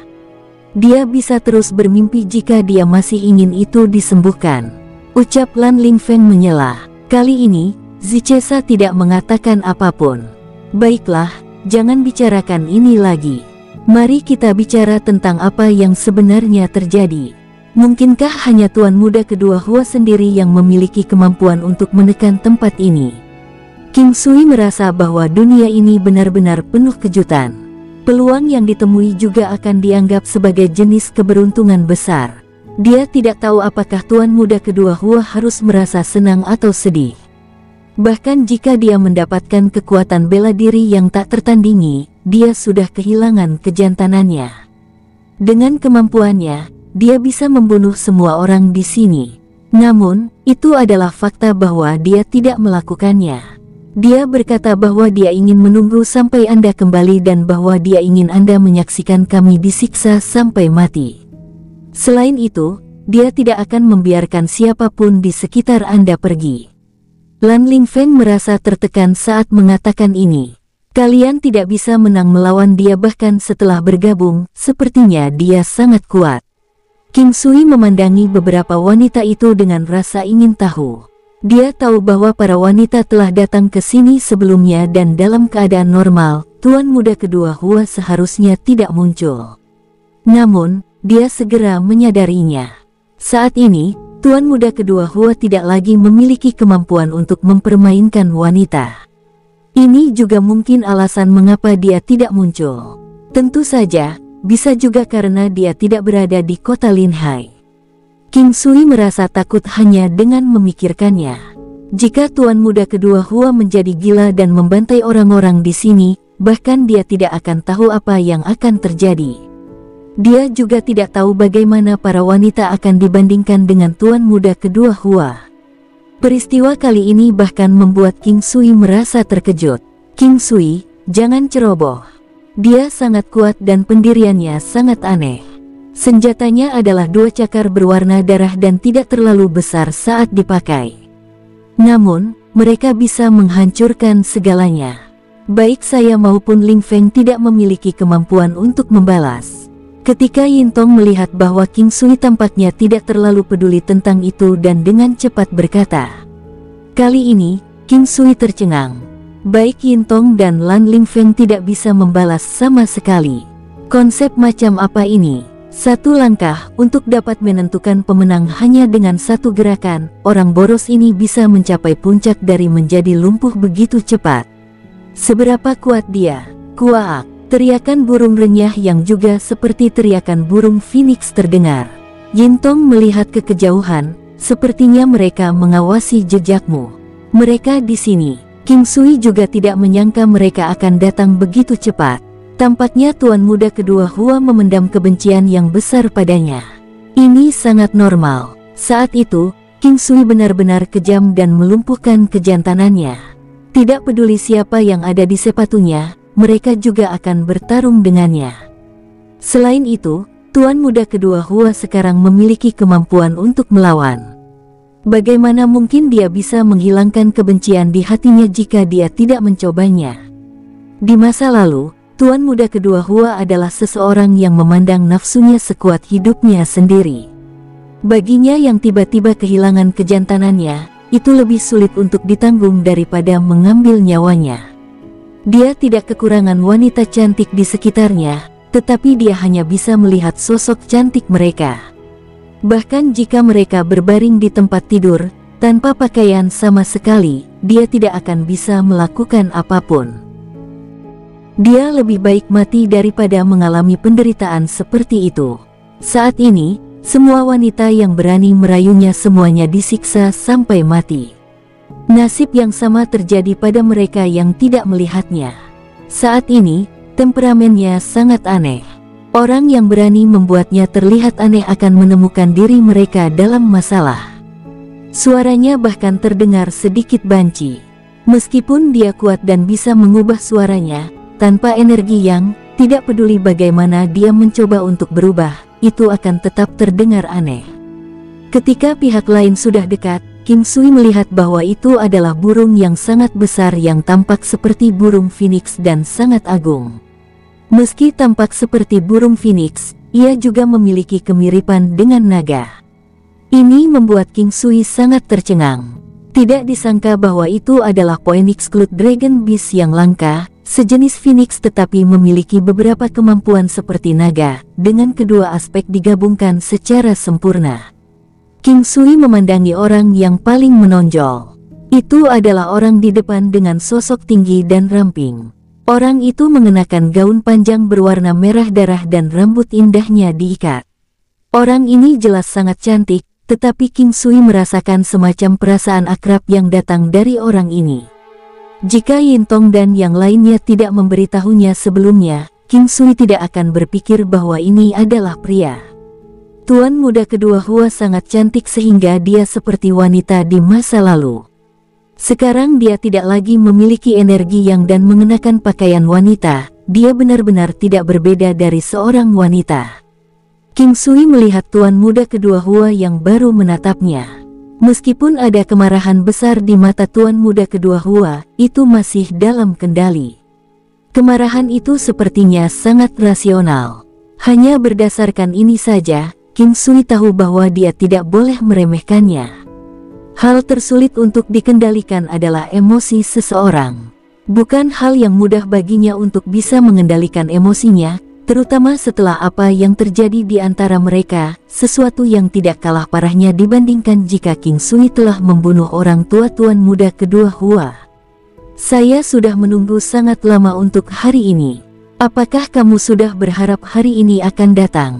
Dia bisa terus bermimpi jika dia masih ingin itu disembuhkan. Ucap Lan Lingfeng menyela. Kali ini, Zichesa tidak mengatakan apapun. Baiklah, jangan bicarakan ini lagi. Mari kita bicara tentang apa yang sebenarnya terjadi. Mungkinkah hanya tuan muda kedua Hua sendiri yang memiliki kemampuan untuk menekan tempat ini? King Sui merasa bahwa dunia ini benar-benar penuh kejutan. Peluang yang ditemui juga akan dianggap sebagai jenis keberuntungan besar. Dia tidak tahu apakah tuan muda kedua Hua harus merasa senang atau sedih. Bahkan jika dia mendapatkan kekuatan bela diri yang tak tertandingi, dia sudah kehilangan kejantanannya. Dengan kemampuannya, dia bisa membunuh semua orang di sini. Namun, itu adalah fakta bahwa dia tidak melakukannya. Dia berkata bahwa dia ingin menunggu sampai Anda kembali dan bahwa dia ingin Anda menyaksikan kami disiksa sampai mati. Selain itu, dia tidak akan membiarkan siapapun di sekitar Anda pergi. Lan Lingfeng merasa tertekan saat mengatakan ini. Kalian tidak bisa menang melawan dia bahkan setelah bergabung, sepertinya dia sangat kuat. King Sui memandangi beberapa wanita itu dengan rasa ingin tahu. Dia tahu bahwa para wanita telah datang ke sini sebelumnya dan dalam keadaan normal, tuan muda kedua Hua seharusnya tidak muncul. Namun, dia segera menyadarinya. Saat ini, tuan muda kedua Hua tidak lagi memiliki kemampuan untuk mempermainkan wanita. Ini juga mungkin alasan mengapa dia tidak muncul. Tentu saja, bisa juga karena dia tidak berada di kota Linhai. King Sui merasa takut hanya dengan memikirkannya. Jika tuan muda kedua Hua menjadi gila dan membantai orang-orang di sini, bahkan dia tidak akan tahu apa yang akan terjadi. Dia juga tidak tahu bagaimana para wanita akan dibandingkan dengan tuan muda kedua Hua. Peristiwa kali ini bahkan membuat King Sui merasa terkejut. King Sui, jangan ceroboh. Dia sangat kuat dan pendiriannya sangat aneh. Senjatanya adalah dua cakar berwarna darah dan tidak terlalu besar saat dipakai. Namun, mereka bisa menghancurkan segalanya. Baik saya maupun Lingfeng tidak memiliki kemampuan untuk membalas. Ketika Yintong melihat bahwa King Sui tampaknya tidak terlalu peduli tentang itu dan dengan cepat berkata, kali ini, King Sui tercengang. Baik Yintong dan Lan Lingfeng tidak bisa membalas sama sekali. Konsep macam apa ini? Satu langkah untuk dapat menentukan pemenang hanya dengan satu gerakan, orang boros ini bisa mencapai puncak dari menjadi lumpuh begitu cepat. Seberapa kuat dia? Kuak! Teriakan burung renyah yang juga seperti teriakan burung phoenix terdengar. Yintong melihat ke kejauhan, sepertinya mereka mengawasi jejakmu. Mereka di sini. King Sui juga tidak menyangka mereka akan datang begitu cepat. Tampaknya tuan muda kedua Hua memendam kebencian yang besar padanya. Ini sangat normal. Saat itu, King Sui benar-benar kejam dan melumpuhkan kejantanannya. Tidak peduli siapa yang ada di sepatunya, mereka juga akan bertarung dengannya. Selain itu, tuan muda kedua Hua sekarang memiliki kemampuan untuk melawan. Bagaimana mungkin dia bisa menghilangkan kebencian di hatinya jika dia tidak mencobanya? Di masa lalu, tuan muda kedua Hua adalah seseorang yang memandang nafsunya sekuat hidupnya sendiri. Baginya yang tiba-tiba kehilangan kejantanannya, itu lebih sulit untuk ditanggung daripada mengambil nyawanya. Dia tidak kekurangan wanita cantik di sekitarnya, tetapi dia hanya bisa melihat sosok cantik mereka. Bahkan jika mereka berbaring di tempat tidur, tanpa pakaian sama sekali, dia tidak akan bisa melakukan apapun. Dia lebih baik mati daripada mengalami penderitaan seperti itu. Saat ini, semua wanita yang berani merayunya semuanya disiksa sampai mati. Nasib yang sama terjadi pada mereka yang tidak melihatnya. Saat ini, temperamennya sangat aneh. Orang yang berani membuatnya terlihat aneh akan menemukan diri mereka dalam masalah. Suaranya bahkan terdengar sedikit banci. Meskipun dia kuat dan bisa mengubah suaranya, tanpa energi yang, tidak peduli bagaimana dia mencoba untuk berubah, itu akan tetap terdengar aneh. Ketika pihak lain sudah dekat, King Sui melihat bahwa itu adalah burung yang sangat besar yang tampak seperti burung phoenix dan sangat agung. Meski tampak seperti burung phoenix, ia juga memiliki kemiripan dengan naga. Ini membuat King Sui sangat tercengang. Tidak disangka bahwa itu adalah Phoenix Cloud Dragon Beast yang langka, sejenis phoenix tetapi memiliki beberapa kemampuan seperti naga, dengan kedua aspek digabungkan secara sempurna. King Sui memandangi orang yang paling menonjol. Itu adalah orang di depan dengan sosok tinggi dan ramping. Orang itu mengenakan gaun panjang berwarna merah darah dan rambut indahnya diikat. Orang ini jelas sangat cantik, tetapi King Sui merasakan semacam perasaan akrab yang datang dari orang ini. Jika Yintong dan yang lainnya tidak memberitahunya sebelumnya, King Sui tidak akan berpikir bahwa ini adalah pria. Tuan muda kedua Hua sangat cantik sehingga dia seperti wanita di masa lalu. Sekarang dia tidak lagi memiliki energi yang dan mengenakan pakaian wanita, dia benar-benar tidak berbeda dari seorang wanita. King Sui melihat tuan muda kedua Hua yang baru menatapnya. Meskipun ada kemarahan besar di mata tuan muda kedua Hua, itu masih dalam kendali. Kemarahan itu sepertinya sangat rasional. Hanya berdasarkan ini saja, King Sui tahu bahwa dia tidak boleh meremehkannya. Hal tersulit untuk dikendalikan adalah emosi seseorang. Bukan hal yang mudah baginya untuk bisa mengendalikan emosinya, terutama setelah apa yang terjadi di antara mereka, sesuatu yang tidak kalah parahnya dibandingkan jika King Sui telah membunuh orang tua tuan muda kedua Hua. Saya sudah menunggu sangat lama untuk hari ini. Apakah kamu sudah berharap hari ini akan datang?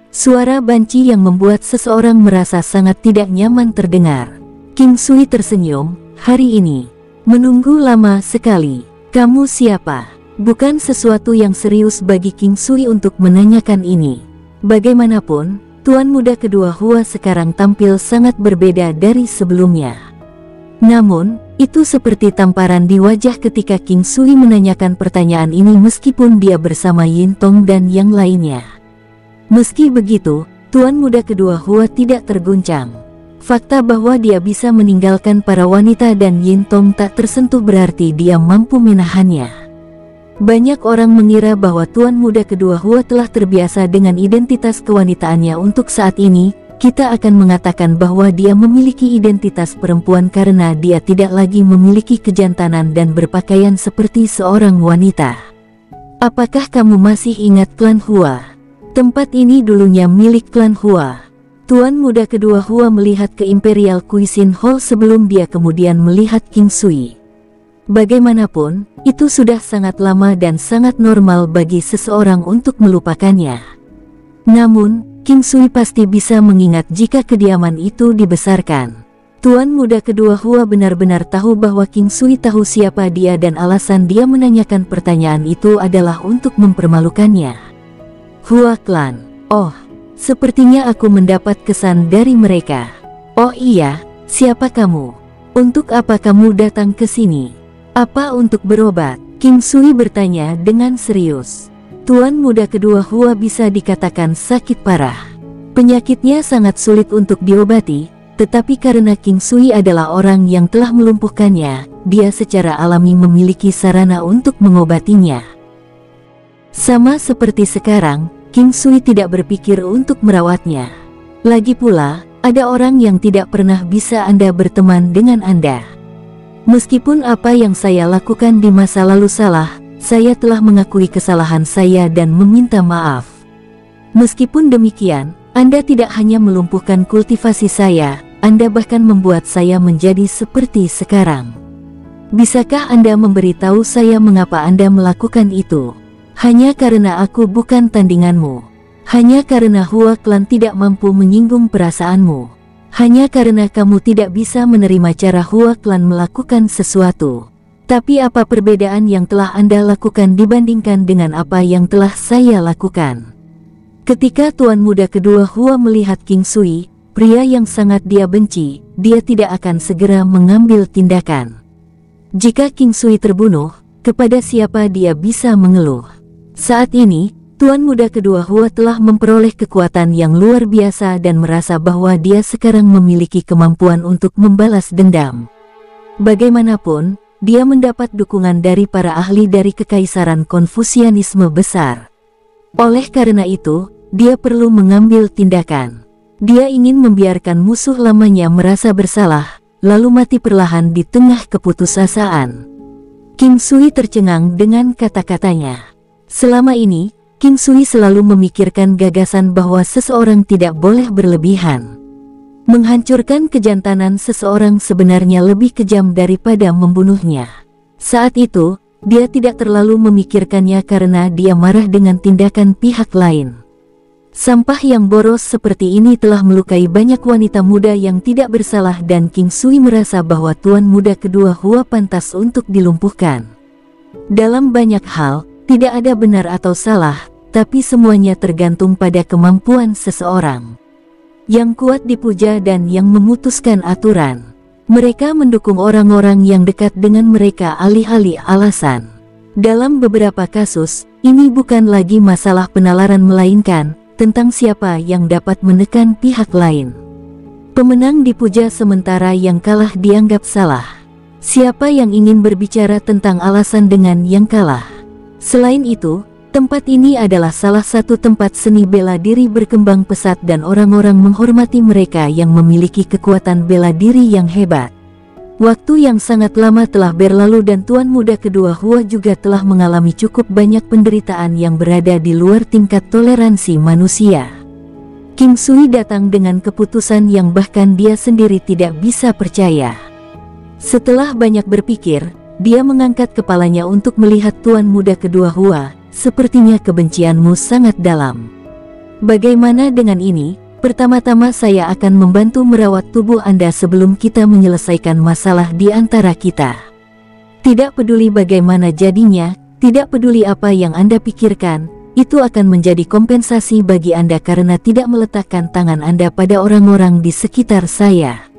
Suara banci yang membuat seseorang merasa sangat tidak nyaman terdengar. King Sui tersenyum, hari ini. Menunggu lama sekali. Kamu siapa? Bukan sesuatu yang serius bagi King Sui untuk menanyakan ini. Bagaimanapun, tuan muda kedua Hua sekarang tampil sangat berbeda dari sebelumnya. Namun, itu seperti tamparan di wajah ketika King Sui menanyakan pertanyaan ini meskipun dia bersama Yintong dan yang lainnya. Meski begitu, tuan muda kedua Hua tidak terguncang. Fakta bahwa dia bisa meninggalkan para wanita dan Yintong tak tersentuh berarti dia mampu menahannya. Banyak orang mengira bahwa tuan muda kedua Hua telah terbiasa dengan identitas kewanitaannya untuk saat ini. Kita akan mengatakan bahwa dia memiliki identitas perempuan karena dia tidak lagi memiliki kejantanan dan berpakaian seperti seorang wanita. Apakah kamu masih ingat klan Hua? Tempat ini dulunya milik klan Hua. Tuan muda kedua Hua melihat ke Imperial Cuisine Hall sebelum dia kemudian melihat King Sui. Bagaimanapun, itu sudah sangat lama dan sangat normal bagi seseorang untuk melupakannya. Namun, King Sui pasti bisa mengingat jika kediaman itu dibesarkan. Tuan muda kedua Hua benar-benar tahu bahwa King Sui tahu siapa dia dan alasan dia menanyakan pertanyaan itu adalah untuk mempermalukannya. Hua Clan. Oh, sepertinya aku mendapat kesan dari mereka. Oh iya, siapa kamu? Untuk apa kamu datang ke sini? Apa untuk berobat? King Sui bertanya dengan serius. Tuan muda kedua Hua bisa dikatakan sakit parah. Penyakitnya sangat sulit untuk diobati. Tetapi karena King Sui adalah orang yang telah melumpuhkannya, dia secara alami memiliki sarana untuk mengobatinya. Sama seperti sekarang, King Sui tidak berpikir untuk merawatnya. Lagi pula, ada orang yang tidak pernah bisa Anda berteman dengan Anda. Meskipun apa yang saya lakukan di masa lalu salah, saya telah mengakui kesalahan saya dan meminta maaf. Meskipun demikian, Anda tidak hanya melumpuhkan kultivasi saya, Anda bahkan membuat saya menjadi seperti sekarang. Bisakah Anda memberitahu saya mengapa Anda melakukan itu? Hanya karena aku bukan tandinganmu. Hanya karena Hua Clan tidak mampu menyinggung perasaanmu. Hanya karena kamu tidak bisa menerima cara Hua Clan melakukan sesuatu. Tapi apa perbedaan yang telah Anda lakukan dibandingkan dengan apa yang telah saya lakukan? Ketika Tuan muda kedua Hua melihat King Sui, pria yang sangat dia benci, dia tidak akan segera mengambil tindakan. Jika King Sui terbunuh, kepada siapa dia bisa mengeluh? Saat ini, Tuan muda kedua Hua telah memperoleh kekuatan yang luar biasa dan merasa bahwa dia sekarang memiliki kemampuan untuk membalas dendam. Bagaimanapun, dia mendapat dukungan dari para ahli dari Kekaisaran Konfusianisme besar. Oleh karena itu, dia perlu mengambil tindakan. Dia ingin membiarkan musuh lamanya merasa bersalah, lalu mati perlahan di tengah keputusasaan. King Sui tercengang dengan kata-katanya. Selama ini, King Sui selalu memikirkan gagasan bahwa seseorang tidak boleh berlebihan. Menghancurkan kejantanan seseorang sebenarnya lebih kejam daripada membunuhnya. Saat itu, dia tidak terlalu memikirkannya karena dia marah dengan tindakan pihak lain. Sampah yang boros seperti ini telah melukai banyak wanita muda yang tidak bersalah dan King Sui merasa bahwa tuan muda kedua Hua pantas untuk dilumpuhkan. Dalam banyak hal, tidak ada benar atau salah, tapi semuanya tergantung pada kemampuan seseorang. Yang kuat dipuja dan yang memutuskan aturan. Mereka mendukung orang-orang yang dekat dengan mereka alih-alih alasan. Dalam beberapa kasus, ini bukan lagi masalah penalaran melainkan tentang siapa yang dapat menekan pihak lain. Pemenang dipuja sementara yang kalah dianggap salah. Siapa yang ingin berbicara tentang alasan dengan yang kalah? Selain itu, tempat ini adalah salah satu tempat seni bela diri berkembang pesat dan orang-orang menghormati mereka yang memiliki kekuatan bela diri yang hebat. Waktu yang sangat lama telah berlalu dan tuan muda kedua Hua juga telah mengalami cukup banyak penderitaan yang berada di luar tingkat toleransi manusia. King Sui datang dengan keputusan yang bahkan dia sendiri tidak bisa percaya. Setelah banyak berpikir, dia mengangkat kepalanya untuk melihat tuan muda kedua Hua. Sepertinya kebencianmu sangat dalam. Bagaimana dengan ini? Pertama-tama saya akan membantu merawat tubuh Anda sebelum kita menyelesaikan masalah di antara kita. Tidak peduli bagaimana jadinya, tidak peduli apa yang Anda pikirkan, itu akan menjadi kompensasi bagi Anda karena tidak meletakkan tangan Anda pada orang-orang di sekitar saya.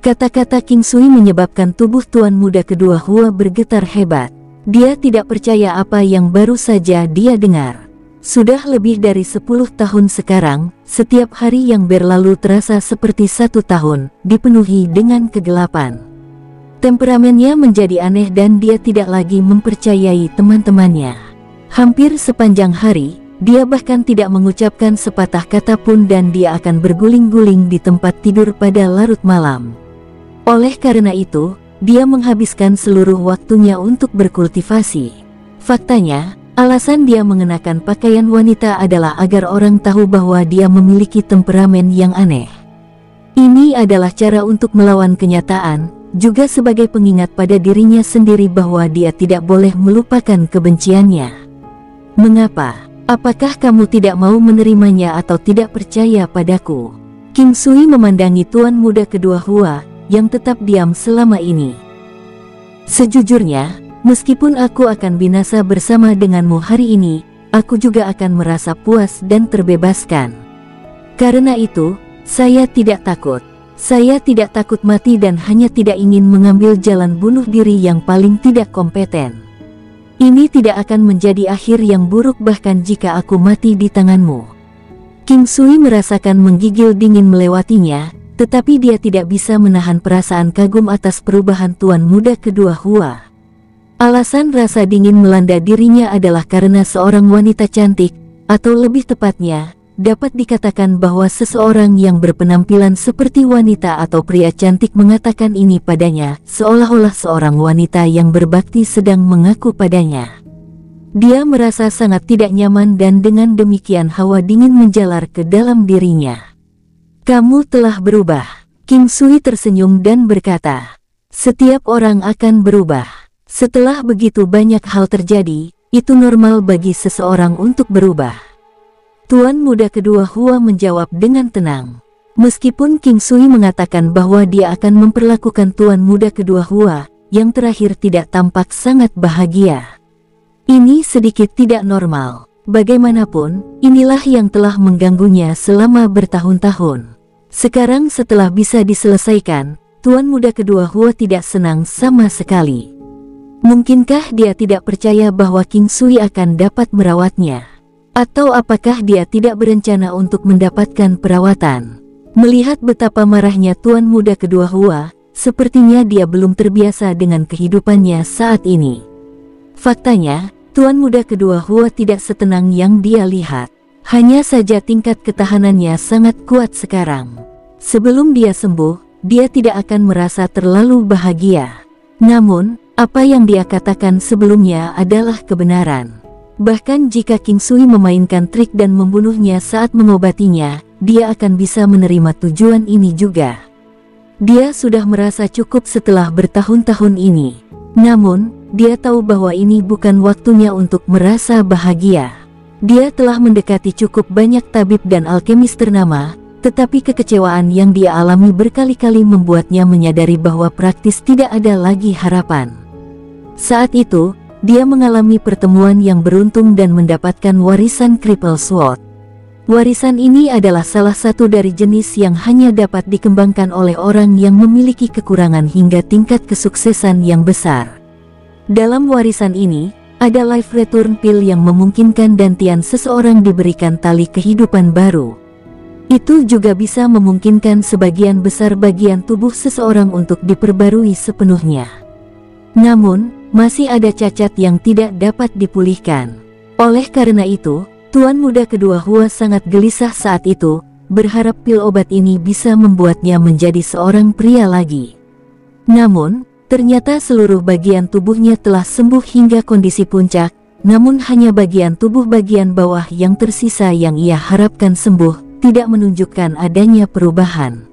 Kata-kata King Sui menyebabkan tubuh tuan muda kedua Hua bergetar hebat. Dia tidak percaya apa yang baru saja dia dengar. Sudah lebih dari 10 tahun sekarang, setiap hari yang berlalu terasa seperti 1 tahun, dipenuhi dengan kegelapan. Temperamennya menjadi aneh dan dia tidak lagi mempercayai teman-temannya. Hampir sepanjang hari, dia bahkan tidak mengucapkan sepatah kata pun dan dia akan berguling-guling di tempat tidur pada larut malam. Oleh karena itu, dia menghabiskan seluruh waktunya untuk berkultivasi. Faktanya, Alasan dia mengenakan pakaian wanita adalah agar orang tahu bahwa dia memiliki temperamen yang aneh. Ini adalah cara untuk melawan kenyataan, juga sebagai pengingat pada dirinya sendiri bahwa dia tidak boleh melupakan kebenciannya. Mengapa? Apakah kamu tidak mau menerimanya atau tidak percaya padaku? King Sui memandangi tuan muda kedua Hua, yang tetap diam selama ini. Sejujurnya, meskipun aku akan binasa bersama denganmu hari ini, aku juga akan merasa puas dan terbebaskan. Karena itu, saya tidak takut. Saya tidak takut mati dan hanya tidak ingin mengambil jalan bunuh diri yang paling tidak kompeten. Ini tidak akan menjadi akhir yang buruk bahkan jika aku mati di tanganmu. King Sui merasakan menggigil dingin melewatinya, tetapi dia tidak bisa menahan perasaan kagum atas perubahan tuan muda kedua Hua. Alasan rasa dingin melanda dirinya adalah karena seorang wanita cantik, atau lebih tepatnya, dapat dikatakan bahwa seseorang yang berpenampilan seperti wanita atau pria cantik mengatakan ini padanya, seolah-olah seorang wanita yang berbakti sedang mengaku padanya. Dia merasa sangat tidak nyaman dan dengan demikian hawa dingin menjalar ke dalam dirinya. Kamu telah berubah. King Sui tersenyum dan berkata, setiap orang akan berubah. Setelah begitu banyak hal terjadi, itu normal bagi seseorang untuk berubah. Tuan muda kedua Hua menjawab dengan tenang. Meskipun King Sui mengatakan bahwa dia akan memperlakukan tuan muda kedua Hua, yang terakhir tidak tampak sangat bahagia. Ini sedikit tidak normal. Bagaimanapun, inilah yang telah mengganggunya selama bertahun-tahun. Sekarang setelah bisa diselesaikan, tuan muda kedua Hua tidak senang sama sekali. Mungkinkah dia tidak percaya bahwa King Sui akan dapat merawatnya? Atau apakah dia tidak berencana untuk mendapatkan perawatan? Melihat betapa marahnya tuan muda kedua Hua, sepertinya dia belum terbiasa dengan kehidupannya saat ini. Faktanya, tuan muda kedua Hua tidak setenang yang dia lihat. Hanya saja tingkat ketahanannya sangat kuat sekarang. Sebelum dia sembuh, dia tidak akan merasa terlalu bahagia. Namun, apa yang dia katakan sebelumnya adalah kebenaran. Bahkan jika King Sui memainkan trik dan membunuhnya saat mengobatinya, dia akan bisa menerima tujuan ini juga. Dia sudah merasa cukup setelah bertahun-tahun ini. Namun, dia tahu bahwa ini bukan waktunya untuk merasa bahagia. Dia telah mendekati cukup banyak tabib dan alkemis ternama, tetapi kekecewaan yang dia alami berkali-kali membuatnya menyadari bahwa praktis tidak ada lagi harapan. Saat itu, dia mengalami pertemuan yang beruntung dan mendapatkan warisan Cripple Sword. Warisan ini adalah salah satu dari jenis yang hanya dapat dikembangkan oleh orang yang memiliki kekurangan hingga tingkat kesuksesan yang besar. Dalam warisan ini, ada life return pill yang memungkinkan gantian seseorang diberikan tali kehidupan baru. Itu juga bisa memungkinkan sebagian besar bagian tubuh seseorang untuk diperbarui sepenuhnya. Namun, masih ada cacat yang tidak dapat dipulihkan. Oleh karena itu, tuan muda kedua Hua sangat gelisah saat itu, berharap pil obat ini bisa membuatnya menjadi seorang pria lagi. Namun, ternyata seluruh bagian tubuhnya telah sembuh hingga kondisi puncak, namun hanya bagian tubuh bagian bawah yang tersisa yang ia harapkan sembuh, tidak menunjukkan adanya perubahan.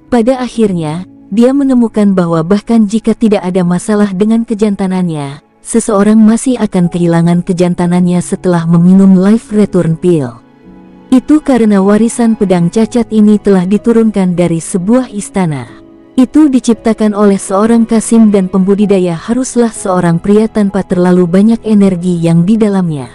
Pada akhirnya, dia menemukan bahwa bahkan jika tidak ada masalah dengan kejantanannya, seseorang masih akan kehilangan kejantanannya setelah meminum life return pill. Itu karena warisan pedang cacat ini telah diturunkan dari sebuah istana. Itu diciptakan oleh seorang kasim dan pembudidaya haruslah seorang pria tanpa terlalu banyak energi yang di dalamnya.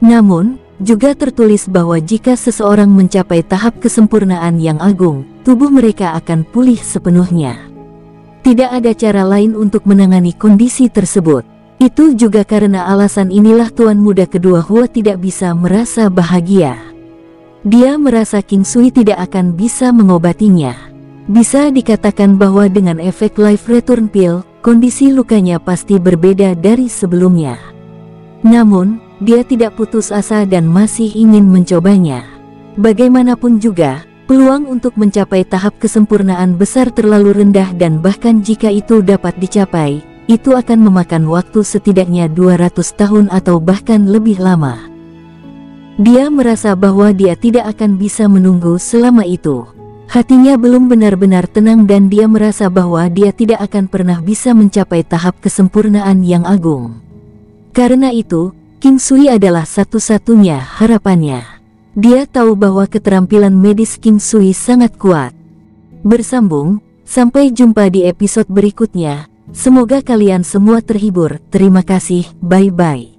Namun, juga tertulis bahwa jika seseorang mencapai tahap kesempurnaan yang agung, tubuh mereka akan pulih sepenuhnya. Tidak ada cara lain untuk menangani kondisi tersebut. Itu juga karena alasan inilah tuan muda kedua Hua tidak bisa merasa bahagia. Dia merasa King Sui tidak akan bisa mengobatinya. Bisa dikatakan bahwa dengan efek life return pill, kondisi lukanya pasti berbeda dari sebelumnya. Namun, dia tidak putus asa dan masih ingin mencobanya. Bagaimanapun juga, peluang untuk mencapai tahap kesempurnaan besar terlalu rendah dan bahkan jika itu dapat dicapai, itu akan memakan waktu setidaknya 200 tahun atau bahkan lebih lama. Dia merasa bahwa dia tidak akan bisa menunggu selama itu. Hatinya belum benar-benar tenang dan dia merasa bahwa dia tidak akan pernah bisa mencapai tahap kesempurnaan yang agung. Karena itu, King Sui adalah satu-satunya harapannya. Dia tahu bahwa keterampilan medis King Sui sangat kuat. Bersambung, sampai jumpa di episode berikutnya. Semoga kalian semua terhibur. Terima kasih, bye-bye.